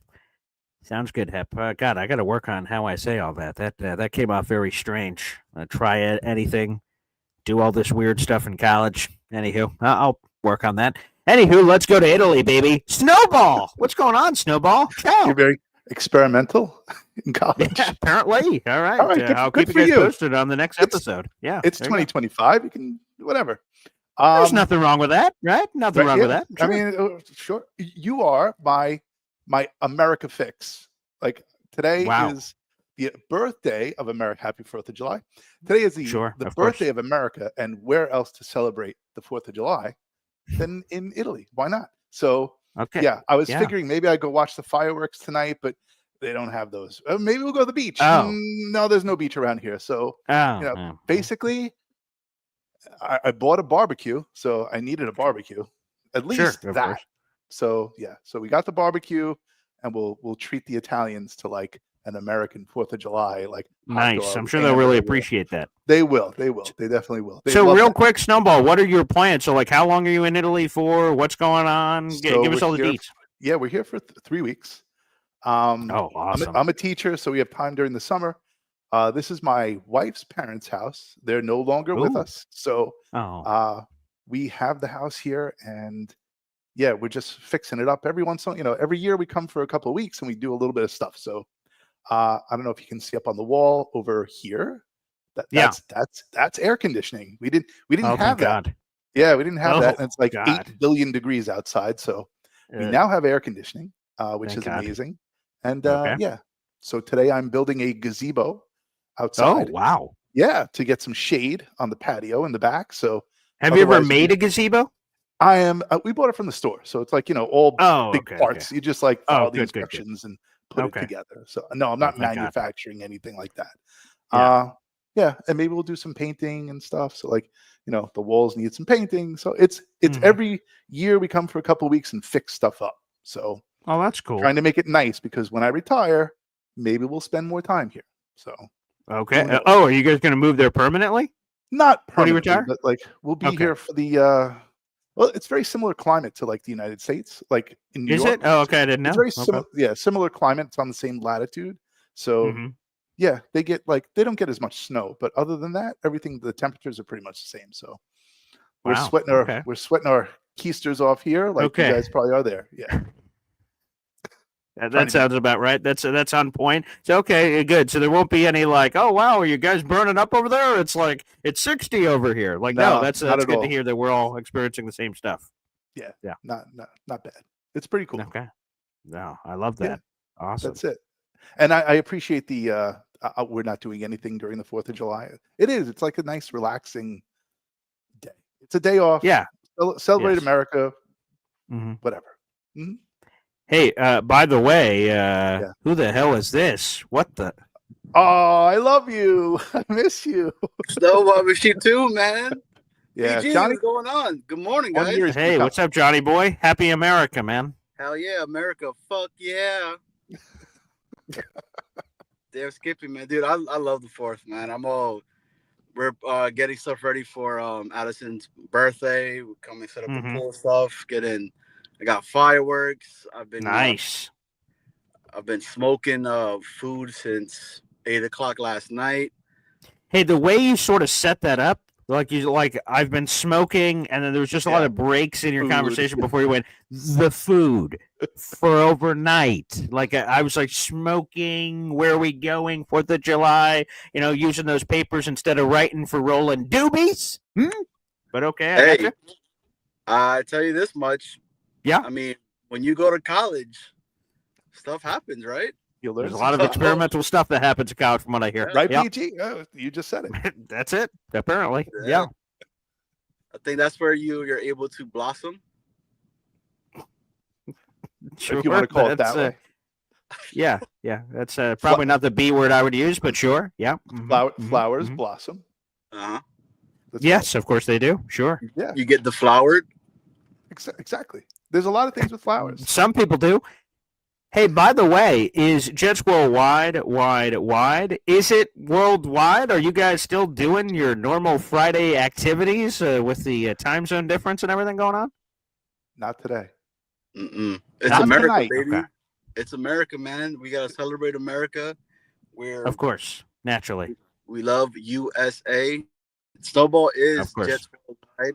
Sounds good, Hep. God, I got to work on how I say all that. That came off very strange. Try anything, do all this weird stuff in college. Anywho, I'll work on that. Anywho, let's go to Italy, baby. Snowball. What's going on, Snowball? Ciao. You're very experimental in college. Yeah, apparently. All right. All right, I'll good keep for you guys you. posted on the next episode. Yeah. It's there you go. 2025. You can whatever. There's nothing wrong with that, right? Nothing wrong with that. Sure. I mean, sure. You are my America fix. Like today is the birthday of America. Happy 4th of July. Today is the birthday of America, and where else to celebrate the 4th of July than in Italy? Why not? So yeah, I was figuring maybe I'd go watch the fireworks tonight, but they don't have those. Maybe we'll go to the beach. No, there's no beach around here. So basically, I bought a barbecue, so I needed a barbecue, at least that. Course. So yeah, so we got the barbecue, and we'll treat the Italians to like an American 4th of July, like nice. I'm sure they'll really appreciate that. They will. They definitely will. So real quick, Snowball, what are your plans? So like, how long are you in Italy for? What's going on? Give us all the deets. Yeah, we're here for 3 weeks. Awesome. I'm a teacher, so we have time during the summer. This is my wife's parents' house. They're no longer with us. So we have the house here, and yeah, we're just fixing it up. Every year we come for a couple of weeks and we do a little bit of stuff. So I don't know if you can see up on the wall over here. That's air conditioning. We didn't have that. Yeah, we didn't have that. And it's like 8 billion degrees outside. So we now have air conditioning, which is amazing. And so today I'm building a gazebo outside. Oh, wow. Yeah, to get some shade on the patio in the back. So have you ever made a gazebo? I am. We bought it from the store, so it's like all big parts. You just like follow the instructions and put it together. So no, I'm not manufacturing anything like that. Yeah, and maybe we'll do some painting and stuff. So like the walls need some painting. So it's every year we come for a couple of weeks and fix stuff up. So that's cool. Trying to make it nice because when I retire, maybe we'll spend more time here. So okay. Are you guys going to move there permanently? Not permanently, when you retire? but like we'll be here for the. Well, it's very similar climate to like the United States, like in New York. Is it? Oh, okay, I didn't know. It's very similar. Yeah, similar climate. It's on the same latitude. So yeah, they don't get as much snow, but other than that, the temperatures are pretty much the same. So we're sweating our keisters off here, like you guys probably are there. Yeah. That sounds about right. That's on point. So okay, good. So there won't be any like, oh wow, are you guys burning up over there? It's like it's 60 over here. Like no, that's good to hear that we're all experiencing the same stuff. Yeah. Not bad. It's pretty cool. Okay. No, I love that. Yeah, awesome. That's it. And I appreciate the we're not doing anything during the 4th of July. It's like a nice relaxing day. It's a day off. Yeah. Celebrate America. Mm-hmm. Whatever. Mm-hmm. Hey, by the way, who the hell is this? What the? Oh, I love you. I miss you. Snowball machine too, man. Yeah, PG, Johnny. what's going on? Good morning, 1 guys. year. Hey, what's up, Johnny boy? Happy America, man. Hell yeah, America. Fuck yeah. Damn Skippy, man. Dude, I love the 4th, man. We're getting stuff ready for Addison's birthday. We're coming set up the pool stuff. I got fireworks. I've been smoking food since 8 o'clock last night. Hey, the way you sort of set that up, I've been smoking, and then there was just a lot of breaks in your conversation before you went the food for overnight. I was like smoking. Where are we going? 4th of July. Using those papers instead of writing for rolling doobies. But okay, I tell you this much. Yeah. I mean, when you go to college, stuff happens, right? There's a lot of experimental stuff that happens in college, from what I hear. Right, PG? You just said it. That's it. Apparently, yeah. I think that's where you're able to blossom. Sure, if you want to call it that way. Yeah. That's probably not the B word I would use, but sure. Yeah. Flowers blossom. Yes, of course they do. Sure. Yeah. You get deflowered. Exactly. There's a lot of things with flowers. Some people do. Hey, by the way, is Jets Worldwide wide? Is it worldwide? Are you guys still doing your normal Friday activities with the time zone difference and everything going on? Not today. It's Not America, tonight. baby. Okay. It's America, man. We gotta celebrate America. Of course, naturally. We love USA. Snowball is Jets Worldwide.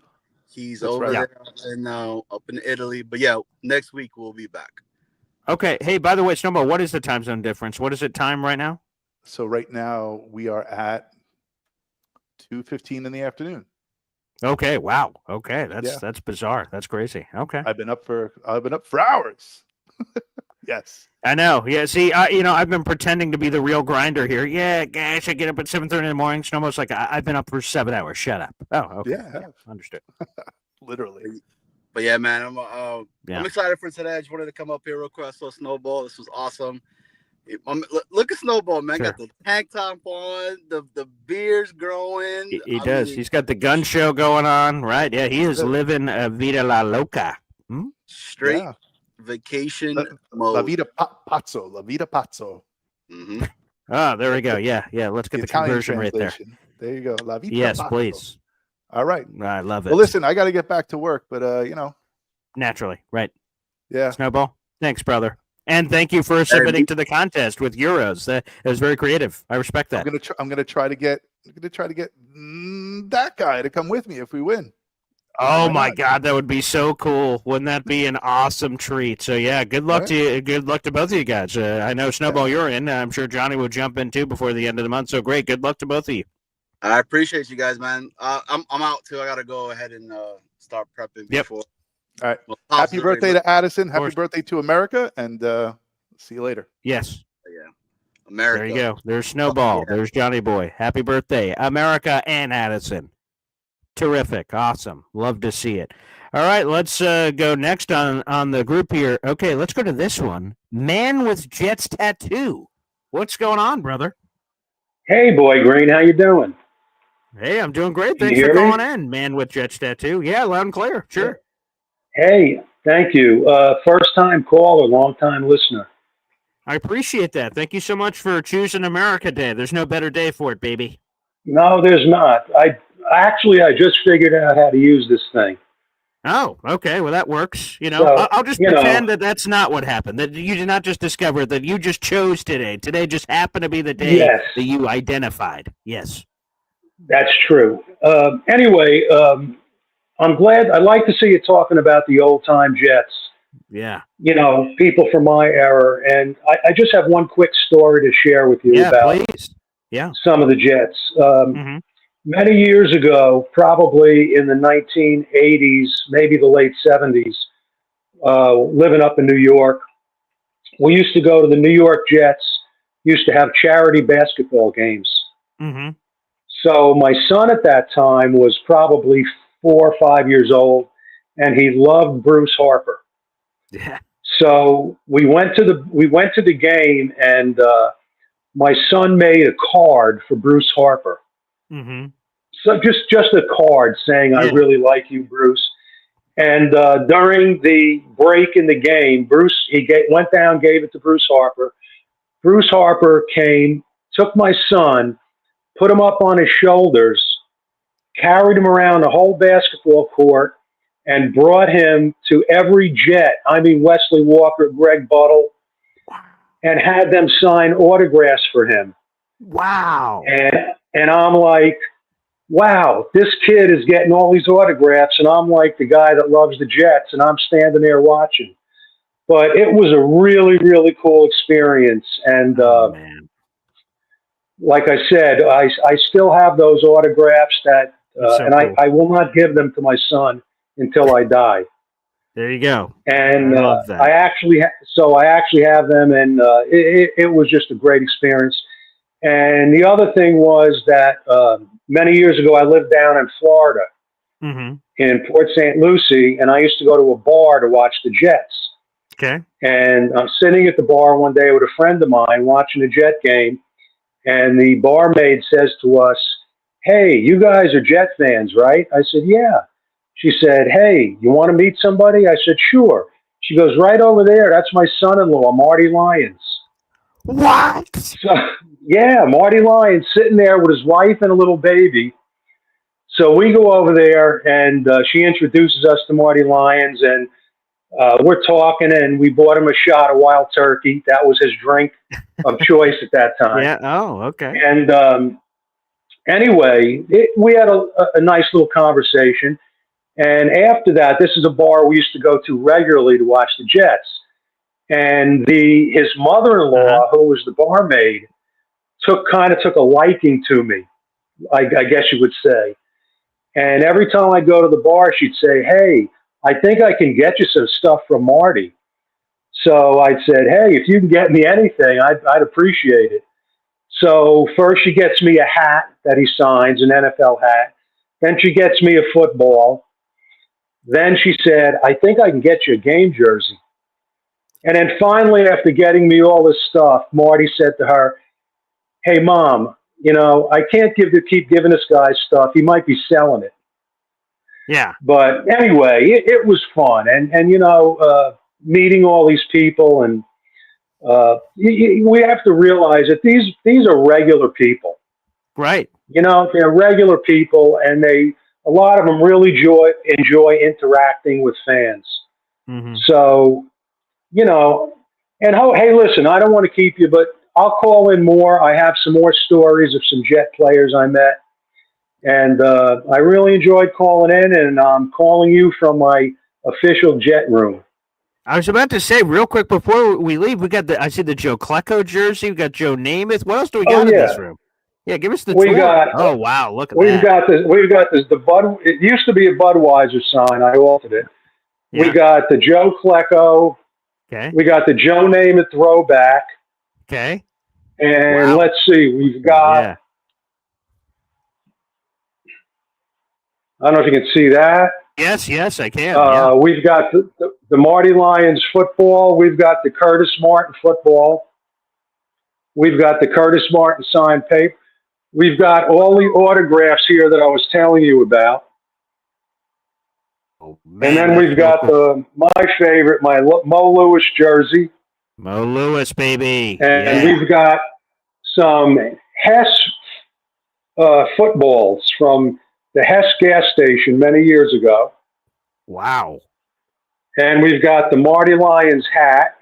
He's over there and up in Italy. But yeah, next week we'll be back. Okay. Hey, by the way, Snowball, what is the time zone difference? What is it time right now? So right now we are at 2:15 in the afternoon. Okay. Wow. Okay. That's bizarre. That's crazy. Okay. I've been up for hours. Yes. I know. Yeah. See, I've been pretending to be the real grinder here. Yeah, guys, I get up at 7:30 in the morning. Snowball's like, I've been up for 7 hours. Shut up. Oh, okay. Yeah. Understood. Literally. But yeah, man, I'm excited for today. I just wanted to come up here real quick. I saw Snowball. This was awesome. Look at Snowball, man. Sure. Got the tank top on, the beard's growing. He does. He's got the gun show going on, right? Yeah, he is living Vida La Loca. Straight vacation mode. La Vida Pazzo. La Vida Pazzo. Mm-hmm. Oh, there we go. Yeah. Let's get the conversion right there. There you go. La Vida Yes, Pazzo. please. All right. I love it. Well, listen, I got to get back to work, but naturally, right? Yeah. Snowball, thanks, brother, and thank you for submitting to the contest with euros. That was very creative. I respect that. I'm gonna try to get that guy to come with me if we win. Oh my God, that would be so cool! Wouldn't that be an awesome treat? So yeah, good luck to you. Good luck to both of you guys. I know Snowball, you're in. I'm sure Johnny will jump in too before the end of the month. So great. Good luck to both of you. I appreciate you guys, man. I'm out too. I gotta go ahead and start prepping before. All right. Happy birthday to Addison. Happy birthday to America, and see you later. Yes. Yeah. America. There you go. There's Snowball. There's Johnny Boy. Happy birthday, America and Addison. Terrific. Awesome. Love to see it. All right, let's go next on the group here. Okay, let's go to this one. Man with Jets tattoo. What's going on, brother? Hey, Boy Green. How you doing? Hey, I'm doing great. Thanks for calling in, Man with Jets tattoo. Yeah, loud and clear. Sure. Hey, thank you. First-time caller, long-time listener. I appreciate that. Thank you so much for choosing America Day. There's no better day for it, baby. No, there's not. I just figured out how to use this thing. Oh, okay. Well, that works. I'll just pretend that that's not what happened. That you did not just discover that you just chose today. Today just happened to be the day that you identified. Yes. That's true. Anyway, I'm glad. I like to see you talking about the old-time Jets. Yeah. People from my era. And I just have one quick story to share with you about some of the Jets. Many years ago, probably in the 1980s, maybe the late 70s, living up in New York, we used to go to the New York Jets, used to have charity basketball games. Mm-hmm. So my son at that time was probably 4 or 5 years old, and he loved Bruce Harper. Yeah. So we went to the game, and my son made a card for Bruce Harper. Mm-hmm. So just a card saying, "I really like you, Bruce." And during the break in the game, went down, gave it to Bruce Harper. Bruce Harper came, took my son, put him up on his shoulders, carried him around the whole basketball court, and brought him to every Jet. I mean, Wesley Walker, Greg Buttle, and had them sign autographs for him. Wow. And I'm like, wow, this kid is getting all these autographs, and I'm like the guy that loves the Jets, and I'm standing there watching. But it was a really, really cool experience. And like I said, I still have those autographs that, and cool. I will not give them to my son until I die. There you go. And I actually have them, and it was just a great experience. And the other thing was that many years ago, I lived down in Florida, in Port St. Lucie, and I used to go to a bar to watch the Jets. Okay. And I'm sitting at the bar one day with a friend of mine watching a Jet game, and the barmaid says to us, "Hey, you guys are Jet fans, right?" I said, "Yeah." She said, "Hey, you want to meet somebody?" I said, "Sure." She goes, "Right over there, that's my son-in-law, Marty Lyons." What? So, yeah, Marty Lyons sitting there with his wife and a little baby. So we go over there, and she introduces us to Marty Lyons, and we're talking, and we bought him a shot of wild turkey. That was his drink of choice at that time. Yeah. Oh, okay. And anyway, we had a nice little conversation. And after that, this is a bar we used to go to regularly to watch the Jets. And his mother-in-law, who was the barmaid, took a liking to me, I guess you would say. And every time I go to the bar, she'd say, "Hey, I think I can get you some stuff from Marty." So I said, "Hey, if you can get me anything, I'd appreciate it." So first she gets me a hat that he signs, an NFL hat. Then she gets me a football. Then she said, "I think I can get you a game jersey." And then finally, after getting me all this stuff, Marty said to her, "Hey, Mom, I can't keep giving this guy stuff. He might be selling it." Yeah. But anyway, it was fun. And meeting all these people. And we have to realize that these are regular people. Right. They're regular people, and a lot of them really enjoy interacting with fans. Mm-hmm. So, and hey, listen, I don't want to keep you, but I'll call in more. I have some more stories of some Jet players I met. And I really enjoyed calling in, and I'm calling you from my official Jet room. I was about to say, real quick before we leave, I see the Joe Klecko jersey. We got Joe Namath. What else do we got in this room? Yeah, give us the tour. Oh, wow, look at that. We've got this. It used to be a Budweiser sign. I altered it. Yeah. We got the Joe Klecko. Okay. We got the Joe Namath throwback. Okay. And let's see, we've got. Yeah. I don't know if you can see that. Yes, I can. We've got the Marty Lyons football. We've got the Curtis Martin football. We've got the Curtis Martin signed paper. We've got all the autographs here that I was telling you about. Oh, man, and then we've got my favorite, my Mo Lewis jersey. Mo Lewis, baby. And we've got some Hess footballs from the Hess gas station many years ago. Wow. And we've got the Marty Lyons hat.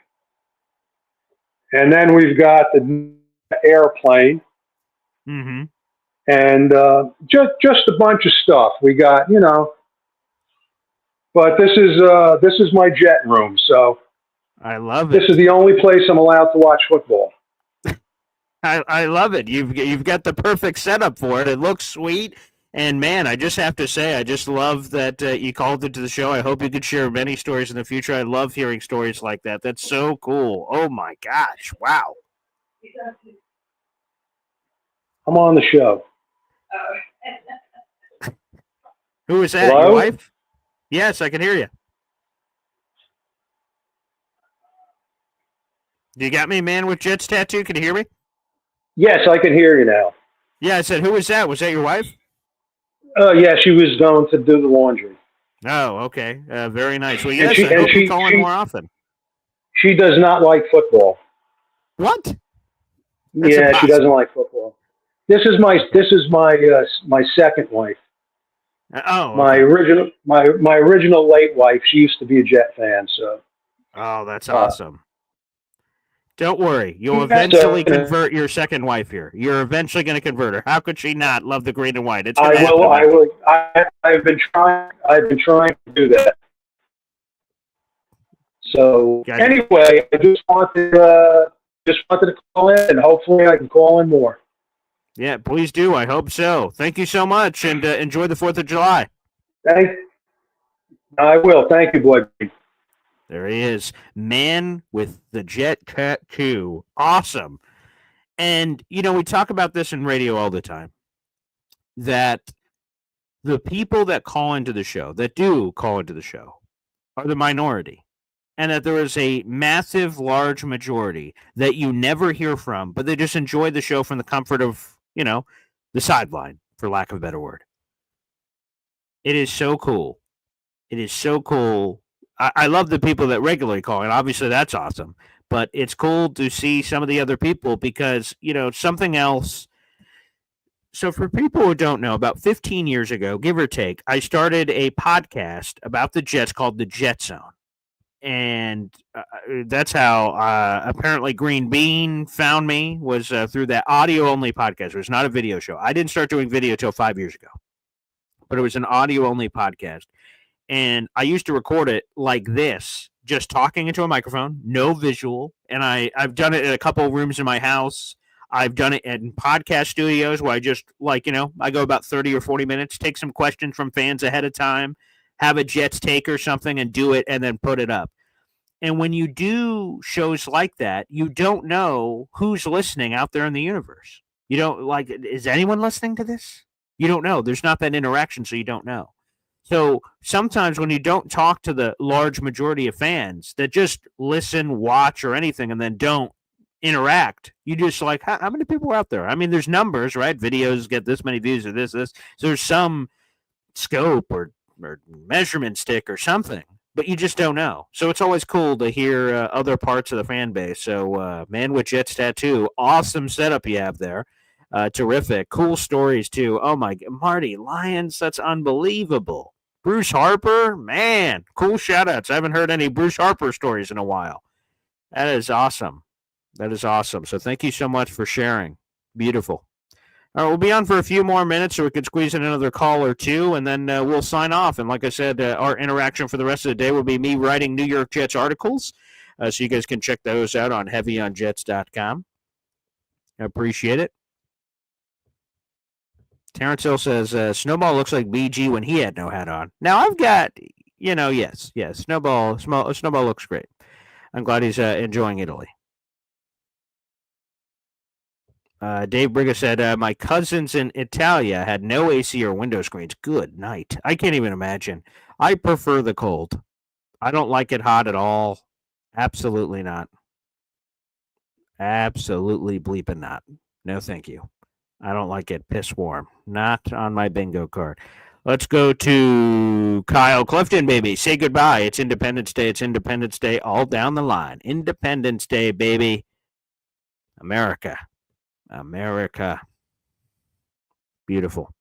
And then we've got the airplane. Mm-hmm. And just a bunch of stuff. We got, but this is my Jet room, so I love it. This is the only place I'm allowed to watch football. I love it. You've got the perfect setup for it. It looks sweet. And, man, I just have to say, I just love that you called into the show. I hope you could share many stories in the future. I love hearing stories like that. That's so cool. Oh, my gosh. Wow. I'm on the show. Who is that? Hello? Your wife? Yes, I can hear you. You got me, man, with Jets tattoo? Can you hear me? Yes, I can hear you now. Yeah, I said, who was that? Was that your wife? Yeah, she was going to do the laundry. Oh, okay. Very nice. Well, yes, I hope you call in more often. She does not like football. What? That's impossible. She doesn't like football. This is my my second wife. Oh, okay. my original late wife. She used to be a Jet fan. So. Oh, that's awesome. Don't worry. You'll eventually convert your second wife here. You're eventually going to convert her. How could she not love the green and white? It's I will. I've been trying to do that. So anyway, I just wanted to call in, and hopefully I can call in more. Yeah, please do. I hope so. Thank you so much, and enjoy the 4th of July. I will. Thank you, boy. There he is, man with the Jet tattoo. Awesome. And, we talk about this in radio all the time, that the people that call into the show, are the minority. And that there is a massive, large majority that you never hear from, but they just enjoy the show from the comfort of, the sideline, for lack of a better word. It is so cool. It is so cool. I love the people that regularly call, and obviously that's awesome. But it's cool to see some of the other people because, something else. So for people who don't know, about 15 years ago, give or take, I started a podcast about the Jets called The Jet Zone. And that's how apparently Green Bean found me, was through that audio-only podcast. It was not a video show. I didn't start doing video till 5 years ago. But it was an audio-only podcast. And I used to record it like this, just talking into a microphone, no visual. And I've done it in a couple of rooms in my house. I've done it in podcast studios where I just, I go about 30 or 40 minutes, take some questions from fans ahead of time, have a Jets take or something and do it and then put it up. And when you do shows like that, you don't know who's listening out there in the universe. You don't, is anyone listening to this? You don't know. There's not that interaction, so you don't know. So sometimes when you don't talk to the large majority of fans that just listen, watch, or anything, and then don't interact, you just how many people are out there? I mean, there's numbers, right? Videos get this many views or this. So there's some scope or measurement stick or something, but you just don't know. So it's always cool to hear other parts of the fan base. So man with Jets tattoo, awesome setup you have there. Terrific. Cool stories, too. Oh, my God. Marty Lyons, that's unbelievable. Bruce Harper, man, cool shout-outs. I haven't heard any Bruce Harper stories in a while. That is awesome. So thank you so much for sharing. Beautiful. All right, we'll be on for a few more minutes so we can squeeze in another call or two, and then we'll sign off. And like I said, our interaction for the rest of the day will be me writing New York Jets articles, so you guys can check those out on heavyonjets.com. I appreciate it. Terrence Hill says, Snowball looks like BG when he had no hat on. Now, I've got, yes, Snowball looks great. I'm glad he's enjoying Italy. Dave Briga said, my cousins in Italia had no AC or window screens. Good night. I can't even imagine. I prefer the cold. I don't like it hot at all. Absolutely not. Absolutely bleeping not. No, thank you. I don't like it piss warm. Not on my bingo card. Let's go to Kyle Clifton, baby. Say goodbye. It's Independence Day. It's Independence Day all down the line. Independence Day, baby. America. Beautiful. All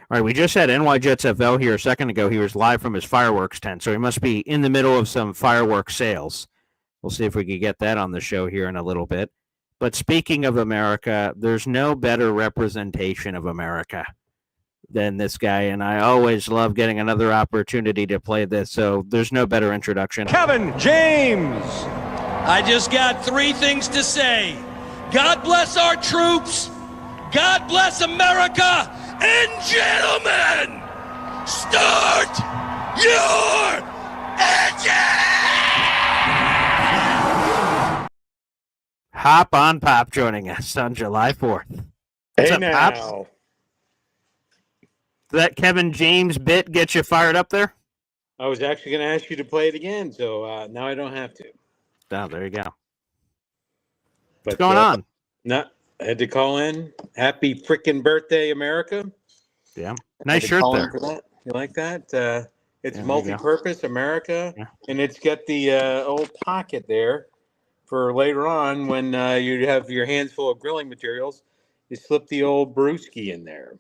right, we just had NY Jets FL here a second ago. He was live from his fireworks tent, so he must be in the middle of some fireworks sales. We'll see if we can get that on the show here in a little bit. But speaking of America, there's no better representation of America than this guy, and I always love getting another opportunity to play this, so there's no better introduction. Kevin James! I just got 3 things to say. God bless our troops, God bless America, and gentlemen, start your engine! Hop on Pop joining us on July 4th. What's up, now. Pops? That Kevin James bit get you fired up there? I was actually going to ask you to play it again, so now I don't have to. Oh, there you go. What's going on? I had to call in. Happy freaking birthday, America. Yeah. Nice shirt there. For that. You like that? It's multi-purpose, America, and it's got the old pocket there for later on when you have your hands full of grilling materials. You slip the old brewski in there.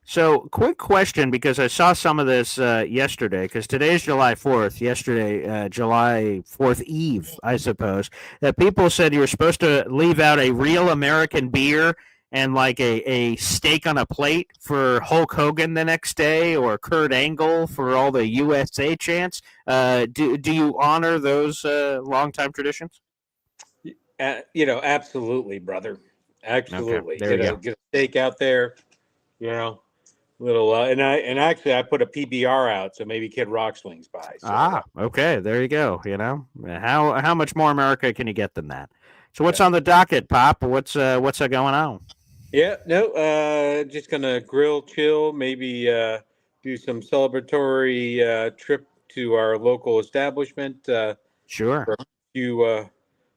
So, quick question, because I saw some of this yesterday, because today's July 4th, yesterday, July 4th Eve, I suppose, that people said you were supposed to leave out a real American beer and like a steak on a plate for Hulk Hogan the next day, or Kurt Angle for all the USA chants. Do you honor those longtime traditions? Absolutely, brother. Absolutely. Okay, there you go. Get a steak out there, little and actually I put a PBR out, so maybe Kid Rock swings by. So. Okay, there you go. How much more America can you get than that? So what's on the docket, Pop? What's going on? Yeah, no, just gonna grill, chill, maybe do some celebratory trip to our local establishment. Sure. For a few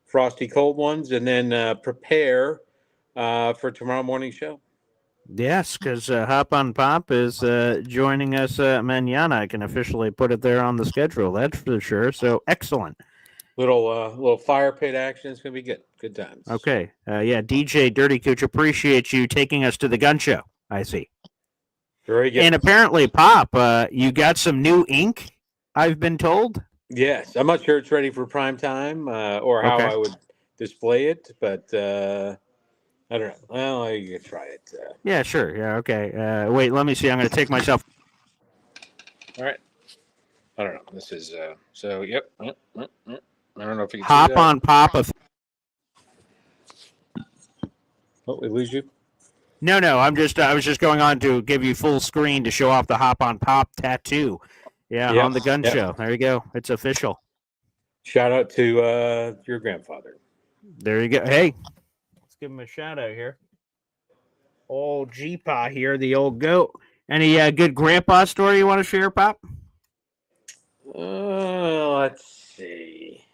frosty cold ones, and then prepare for tomorrow morning's show. Yes, because Hop on Pop is joining us mañana. I can officially put it there on the schedule. That's for sure. So excellent. Little fire pit action. It's gonna be good. Good times. Okay. DJ Dirty Cooch, appreciate you taking us to the gun show. I see. Very good. And apparently, Pop, you got some new ink, I've been told. Yes, I'm not sure it's ready for prime time or how I would display it, but I don't know. Well, you can try it. Yeah, sure. Yeah, okay. Wait, let me see. I'm going to take myself. All right. I don't know. This is so. Yep. I don't know if you can Hop see that. on Pop. Oh, we lose you? No. I was just going on to give you full screen to show off the Hop on Pop tattoo. Yeah, on the gun show. There you go. It's official. Shout out to your grandfather. There you go. Hey, let's give him a shout out here. Old G-Pa here, the old goat. Any good grandpa story you want to share, Pop? Let's see.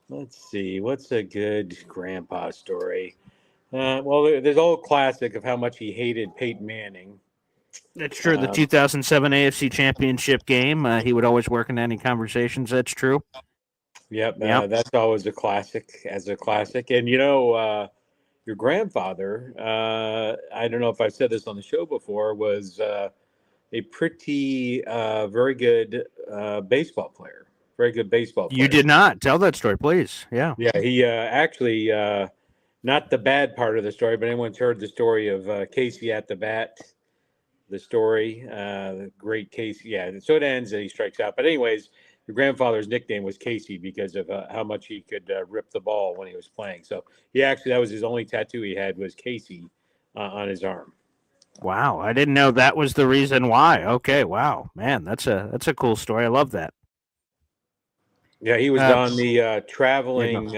What's a good grandpa story? Well, there's an old classic of how much he hated Peyton Manning. That's true. The 2007 AFC Championship game. He would always work in any conversations. That's true. Yep. That's always a classic. And your grandfather, I don't know if I've said this on the show before, was a pretty very good baseball player. Very good baseball player. You did not. Tell that story, please. Yeah. Yeah, he actually, not the bad part of the story, but anyone's heard the story of Casey at the bat, the story, the great Casey. Yeah, so it ends and he strikes out. But anyways, your grandfather's nickname was Casey because of how much he could rip the ball when he was playing. So that was his only tattoo he had was Casey on his arm. Wow, I didn't know that was the reason why. Okay, wow, man, that's a cool story. I love that. Yeah, he was on the traveling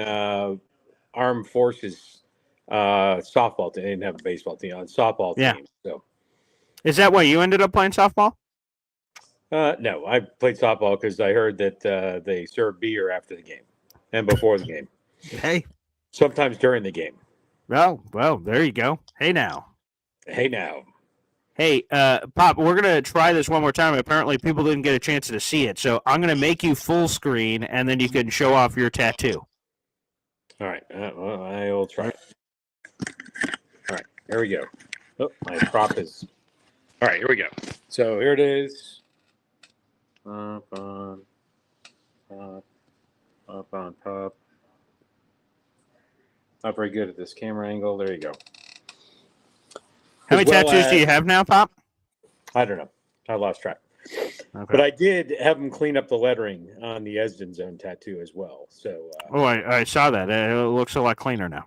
armed forces softball team. They didn't have a baseball team on softball team. So, is that why you ended up playing softball? No, I played softball because I heard that they served beer after the game and before the game. Hey, sometimes during the game. Well, there you go. Hey now. Hey, Pop, we're going to try this one more time. Apparently, people didn't get a chance to see it. So I'm going to make you full screen, and then you can show off your tattoo. All right. Well, I will try. All right. Here we go. Oh, my prop is... All right. Here we go. So here it is. Up on top. Not very good at this camera angle. There you go. How many tattoos do you have now, Pop? I don't know. I lost track. Okay. But I did have him clean up the lettering on the Esden Zone tattoo as well. So. I saw that. It looks a lot cleaner now.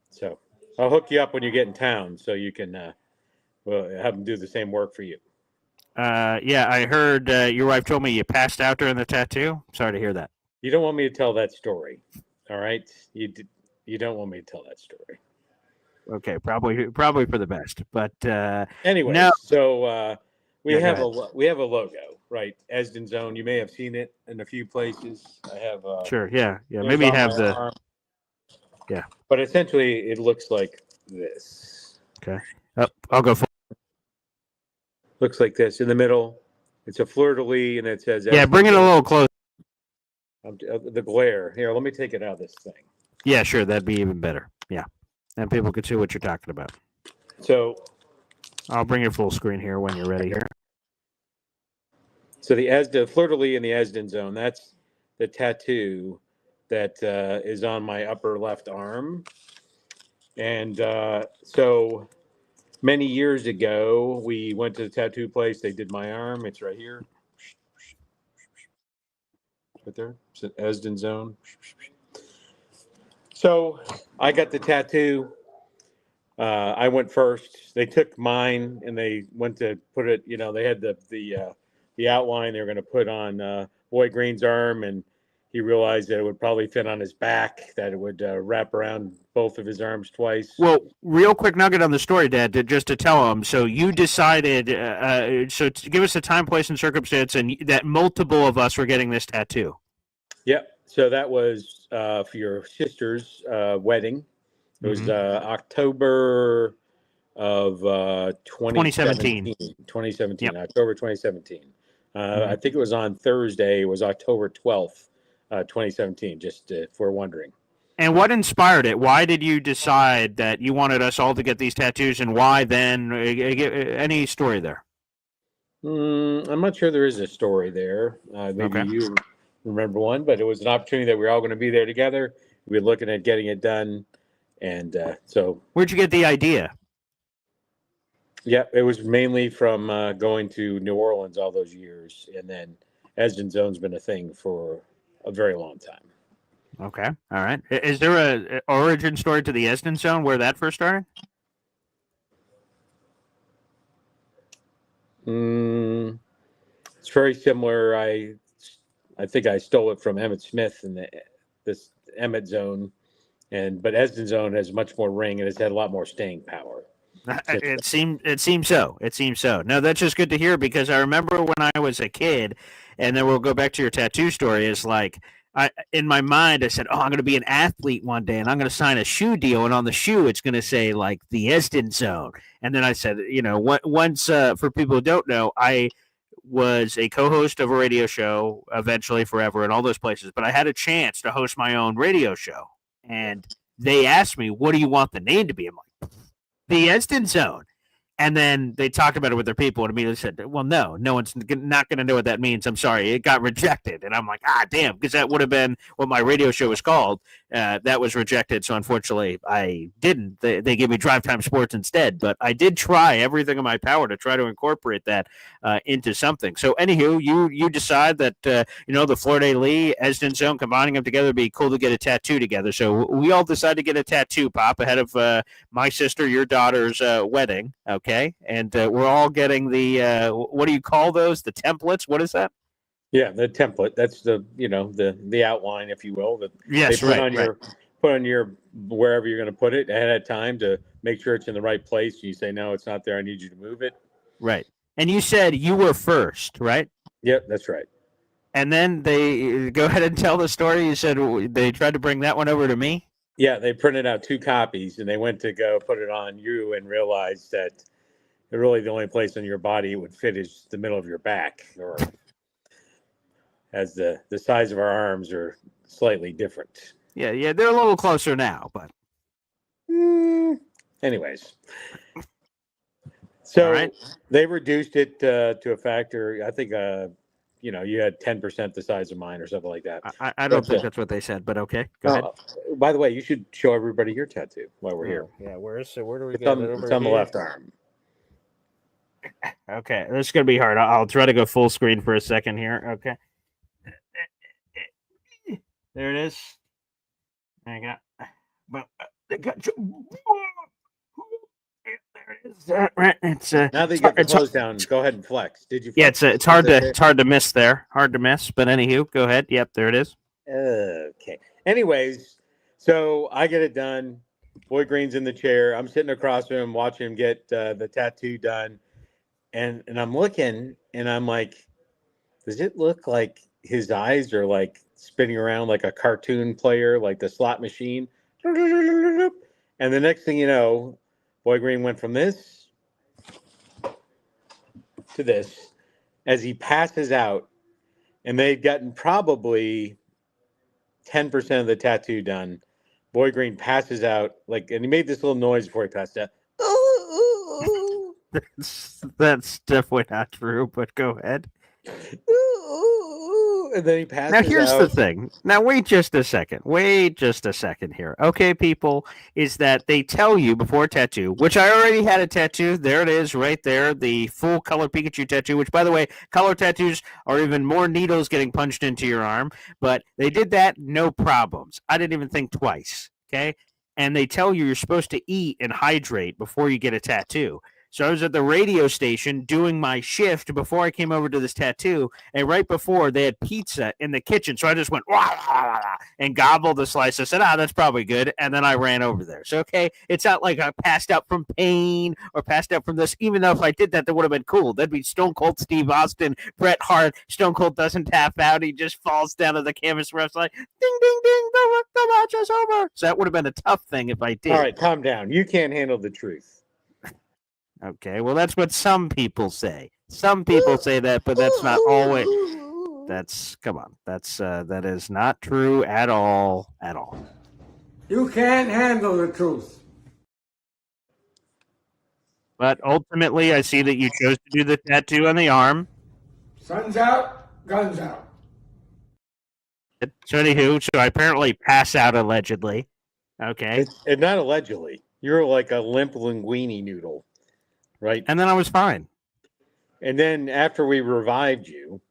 So I'll hook you up when you get in town so you can have him do the same work for you. Yeah, I heard your wife told me you passed out during the tattoo. Sorry to hear that. You don't want me to tell that story. All right? You don't want me to tell that story. Okay, probably for the best. But anyway, no. So We have a logo, right? Esden Zone. You may have seen it in a few places. I have. Sure. Yeah. Maybe you have the. Arm. Yeah. But essentially, it looks like this. Okay. I'll go for. Looks like this in the middle. It's a fleur de lis, and it says. Yeah, bring it a little closer. The glare. Here, let me take it out of this thing. Yeah, sure. That'd be even better. Yeah. And people could see what you're talking about. So. I'll bring it full screen here when you're ready here. So the fleur de lis in the Esden Zone, that's the tattoo that is on my upper left arm. And so many years ago, we went to the tattoo place. They did my arm. It's right here. Right there. It's an Esden Zone. So I got the tattoo. I went first. They took mine and they went to put it, they had the outline they were going to put on Boy Green's arm, and he realized that it would probably fit on his back, that it would wrap around both of his arms twice. Well, real quick nugget on the story, Dad, just to tell him. So you decided, so to give us a time, place, and circumstance, and that multiple of us were getting this tattoo. Yep. So that was for your sister's wedding. It was October of 2017. 2017, yep. October 2017. I think it was on Thursday. It was October 12th, 2017, just if we're wondering. And what inspired it? Why did you decide that you wanted us all to get these tattoos, and why then? Any story there? I'm not sure there is a story there. Maybe you remember one, but it was an opportunity that we were all going to be there together. We were looking at getting it done. And so. Where'd you get the idea? Yeah, it was mainly from going to New Orleans all those years. And then Esden Zone's been a thing for a very long time. Okay. All right. Is there a origin story to the Esden Zone where that first started? It's very similar. I think I stole it from Emmett Smith in this Emmett Zone. But Esden Zone has much more ring and it's had a lot more staying power. It seems so. It seems so. No, that's just good to hear, because I remember when I was a kid, and then we'll go back to your tattoo story, is like, in my mind, I said, I'm going to be an athlete one day, and I'm going to sign a shoe deal, and on the shoe, it's going to say, like, the Esden Zone. And then I said, once, for people who don't know, I was a co-host of a radio show, eventually forever, in all those places, but I had a chance to host my own radio show, and they asked me, what do you want the name to be? I'm like, the Esden Zone. And then they talked about it with their people and immediately said, well, no one's not going to know what that means. I'm sorry. It got rejected. And I'm like, damn, because that would have been what my radio show was called. That was rejected. So unfortunately, I didn't. They gave me Drive Time Sports instead. But I did try everything in my power to try to incorporate that into something. So anywho, you decide that, the Fleur de Lis, Esden Zone, combining them together would be cool to get a tattoo together. So we all decided to get a tattoo, Pop, ahead of my sister, your daughter's wedding. Okay, and we're all getting the what do you call those? The templates? What is that? Yeah, the template. That's the outline, if you will. That yes, they put on your wherever you're going to put it ahead of time to make sure it's in the right place. You say, no, it's not there. I need you to move it. Right. And you said you were first, right? Yep, that's right. And then they go ahead and tell the story. You said they tried to bring that one over to me. Yeah, they printed out 2 copies, and they went to go put it on you and realized that really the only place on your body it would fit is the middle of your back, or as the size of our arms are slightly different. Yeah, they're a little closer now, but anyways. So right. They reduced it to a factor. I think you had 10% the size of mine or something like that. I don't think that's what they said, but okay. Go ahead. By the way, you should show everybody your tattoo while we're here. Yeah, where do we get it? It's on the left arm. Okay, this is going to be hard. I'll try to go full screen for a second here. Okay. There it is. There you go. But they got you. There it is. Right. It's now that you get the close down, go ahead and flex. Did you? Flex? Yeah, it's hard to miss there. Hard to miss. But anywho, go ahead. Yep, there it is. Okay. Anyways, so I get it done. Boy Green's in the chair. I'm sitting across from him, watching him get the tattoo done. and I'm looking, and I'm like, does it look like his eyes are like spinning around like a cartoon player, like the slot machine? And the next thing you know, Boy Green went from this to this as he passes out, and they'd gotten probably 10% of the tattoo done. Boy Green passes out, like, and he made this little noise before he passed out. That's definitely not true, but go ahead. And then he passes Now, here's out. the thing. Now, wait just a second. Wait just a second here. Okay, people, is that they tell you before a tattoo, which I already had a tattoo. There it is right there, the full color Pikachu tattoo, which, by the way, color tattoos are even more needles getting punched into your arm. But they did that, no problems. I didn't even think twice, okay? And they tell you you're supposed to eat and hydrate before you get a tattoo. So I was at the radio station doing my shift before I came over to this tattoo, and right before they had pizza in the kitchen. So I just went wah, wah, wah, and gobbled the slice. I said, that's probably good. And then I ran over there. So, okay, it's not like I passed out from pain or passed out from this, even though if I did that, that would have been cool. That'd be Stone Cold Steve Austin, Bret Hart. Stone Cold doesn't tap out. He just falls down to the canvas. Ref's like, ding, ding, ding, the match is over. So that would have been a tough thing if I did. All right, calm down. You can't handle the truth. Okay, well, that's what some people say. Some people say that, but that's not always. Come on. That is not true at all. At all. You can't handle the truth. But ultimately, I see that you chose to do the tattoo on the arm. Sun's out, guns out. So anywho, so I apparently pass out allegedly. Okay. And not allegedly. You're like a limp linguine noodle. Right. And then I was fine. And then after we revived you,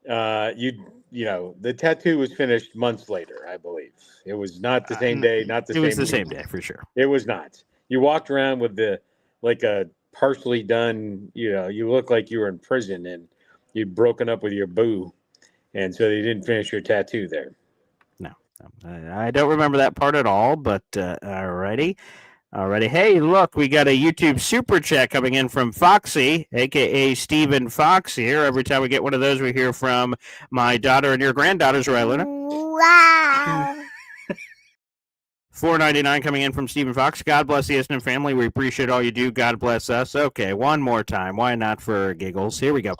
the tattoo was finished months later, I believe. It was not the same day, not the same. It was the same day for sure. It was not. You walked around with a partially done, you look like you were in prison and you'd broken up with your boo. And so they didn't finish your tattoo there. No. I don't remember that part at all, but alrighty. Alrighty. Hey, look, we got a YouTube super chat coming in from Foxy, a.k.a. Stephen Fox here. Every time we get one of those, we hear from my daughter and your granddaughters, right, Luna? Wow. $4.99 coming in from Stephen Fox. God bless the ESPN family. We appreciate all you do. God bless us. Okay, one more time. Why not for giggles? Here we go.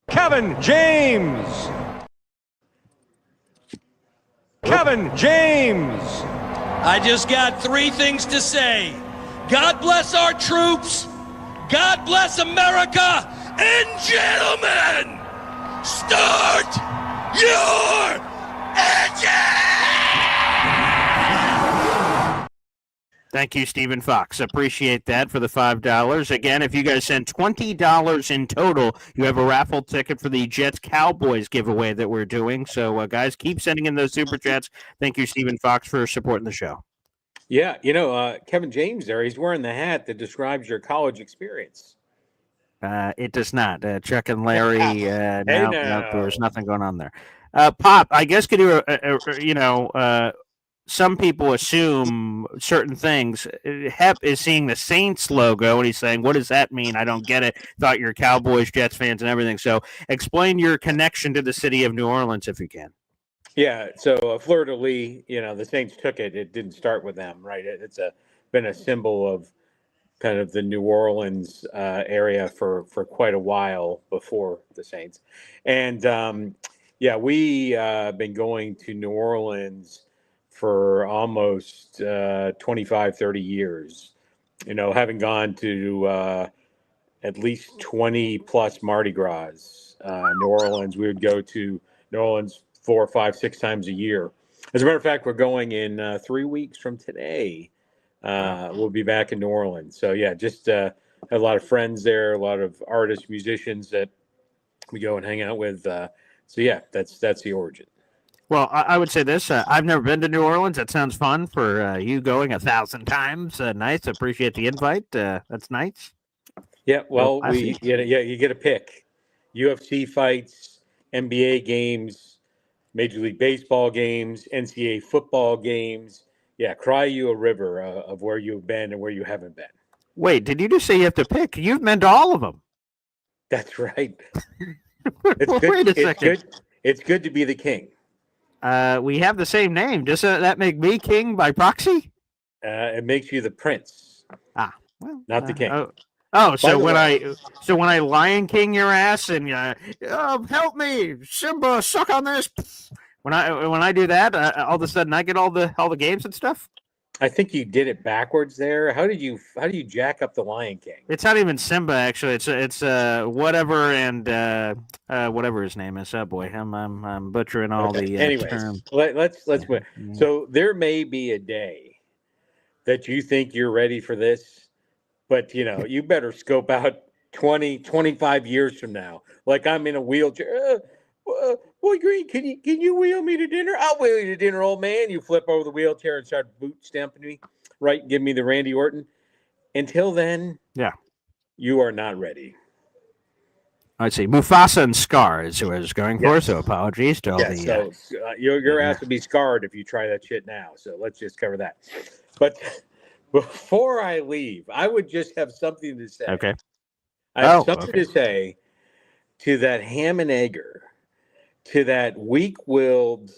Kevin James. Kevin James. I just got three things to say. God bless our troops. God bless America. And gentlemen, start your engine! Thank you, Stephen Fox. Appreciate that for the $5. Again, if you guys send $20 in total, you have a raffle ticket for the Jets-Cowboys giveaway that we're doing. So, guys, keep sending in those super chats. Thank you, Stephen Fox, for supporting the show. Yeah, Kevin James there, he's wearing the hat that describes your college experience. It does not. Chuck and Larry, no, there's nothing going on there. Pop, I guess could you, some people assume certain things. Hep is seeing the Saints logo, and he's saying, what does that mean? I don't get it. Thought you're Cowboys, Jets fans, and everything. So explain your connection to the city of New Orleans, if you can. Yeah, so fleur-de-lis, the Saints took it. It didn't start with them, right? It's been a symbol of kind of the New Orleans area for quite a while before the Saints. And, we been going to New Orleans for almost 25, 30 years, having gone to at least 20 plus Mardi Gras. New Orleans, we would go to New Orleans 4, 5, 6 times a year. As a matter of fact, we're going in 3 weeks from today. We'll be back in New Orleans. So yeah, just had a lot of friends there, a lot of artists, musicians that we go and hang out with. So yeah, that's the origin. Well, I would say this. I've never been to New Orleans. That sounds fun for you going 1,000 times. Nice. Appreciate the invite. That's nice. Yeah, well, you get a pick. UFC fights, NBA games, Major League Baseball games, NCAA football games. Yeah, cry you a river of where you've been and where you haven't been. Wait, did you just say you have to pick? You've meant all of them. That's right. It's good. Wait a second. It's good to be the king. We have the same name. Does that make me king by proxy? It makes you the prince. Well, not the king. So when I Lion King your ass and help me, Simba, suck on this. When I do that, all of a sudden I get all the games and stuff. I think you did it backwards there. How do you jack up the Lion King? It's not even Simba actually. It's whatever and whatever his name is. Oh boy, I'm butchering all the anyways. term. Let's move. So there may be a day that you think you're ready for this, but you better scope out 20, 25 years from now. Like I'm in a wheelchair. Boy Green, can you wheel me to dinner? I'll wheel you to dinner, old man. You flip over the wheelchair and start boot stamping me, right? Give me the Randy Orton. Until then, you are not ready. I'd say Mufasa and Scar is who I was going for. So apologies to all the. So your ass will be scarred if you try that shit now. So let's just cover that. But before I leave, I would just have something to say. Okay. I have something to say to that ham and egger. To that weak-willed,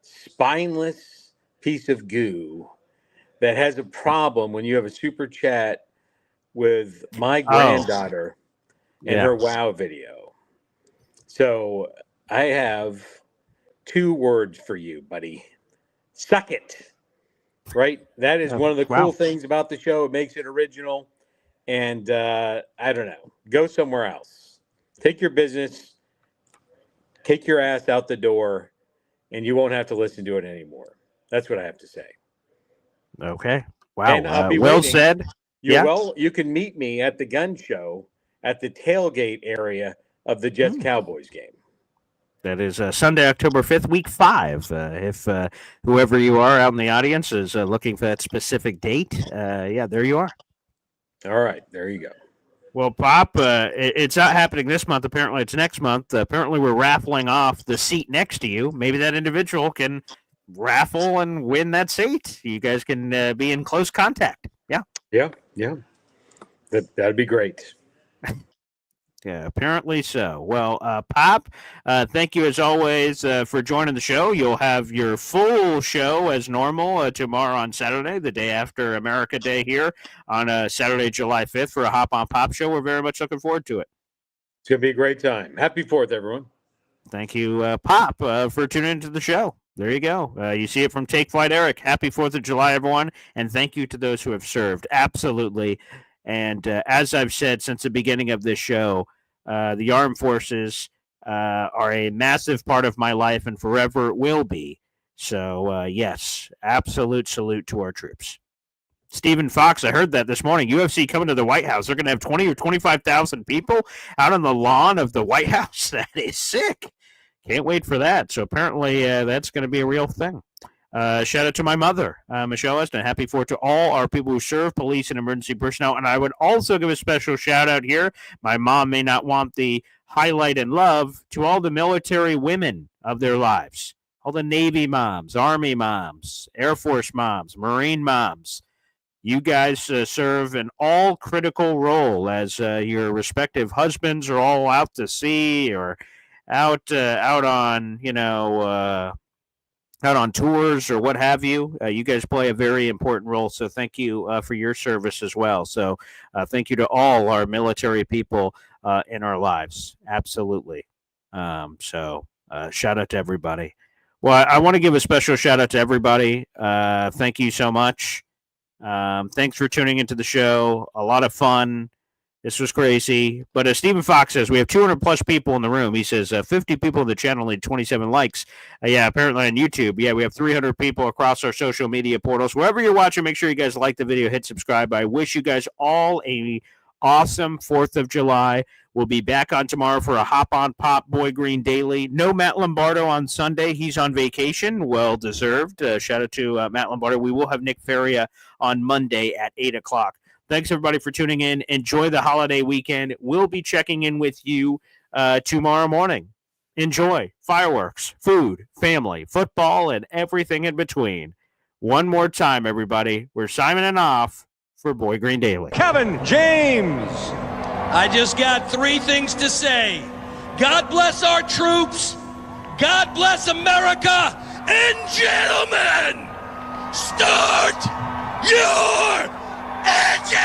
spineless piece of goo that has a problem when you have a super chat with my granddaughter and her WoW video. So I have 2 words for you, buddy. Suck it. Right? That is one of the cool things about the show. It makes it original. And I don't know. Go somewhere else. Take your business. Take your ass out the door, and you won't have to listen to it anymore. That's what I have to say. Okay. Wow. And I'll be well waiting. said. You can meet me at the gun show at the tailgate area of the Jets-Cowboys game. That is Sunday, October 5th, week 5. If whoever you are out in the audience is looking for that specific date, there you are. All right. There you go. Well, Pop, it's not happening this month. Apparently, it's next month. Apparently, we're raffling off the seat next to you. Maybe that individual can raffle and win that seat. You guys can be in close contact. Yeah. That'd be great. Yeah, apparently so. Well, Pop, thank you as always for joining the show. You'll have your full show as normal tomorrow on Saturday, the day after America Day here on Saturday, July 5th for a Hop on Pop show. We're very much looking forward to it. It's going to be a great time. Happy 4th, everyone. Thank you, Pop, for tuning into the show. There you go. You see it from Take Flight Eric. Happy 4th of July, everyone. And thank you to those who have served. Absolutely. And as I've said since the beginning of this show, the armed forces are a massive part of my life and forever will be. So, yes, absolute salute to our troops. Stephen Fox, I heard that this morning. UFC coming to the White House. They're going to have 20 or 25,000 people out on the lawn of the White House. That is sick. Can't wait for that. So apparently that's going to be a real thing. Shout out to my mother, Michelle Eston. Happy 4th to all our people who serve, police and emergency personnel. And I would also give a special shout out here. My mom may not want the highlight and love to all the military women of their lives. All the Navy moms, Army moms, Air Force moms, Marine moms. You guys serve an all critical role as your respective husbands are all out to sea or out on, out on tours or what have you. You guys play a very important role, so thank you for your service as well. So thank you to all our military people in our lives. Absolutely. So shout out to everybody. Well, I want to give a special shout out to everybody. Thank you so much. Thanks for tuning into the show. A lot of fun. This was crazy. But as Stephen Fox says, we have 200 plus people in the room. He says 50 people in the channel need 27 likes. Apparently on YouTube. We have 300 people across our social media portals. Wherever you're watching, make sure you guys like the video, hit subscribe. I wish you guys all a awesome 4th of July. We'll be back on tomorrow for a Hop on Pop Boy Green Daily. No Matt Lombardo on Sunday. He's on vacation. Well deserved. Shout out to Matt Lombardo. We will have Nick Faria on Monday at 8 o'clock. Thanks, everybody, for tuning in. Enjoy the holiday weekend. We'll be checking in with you tomorrow morning. Enjoy fireworks, food, family, football, and everything in between. One more time, everybody. We're signing off for Boy Green Daily. Kevin James. I just got 3 things to say. God bless our troops. God bless America. And gentlemen, start your engine!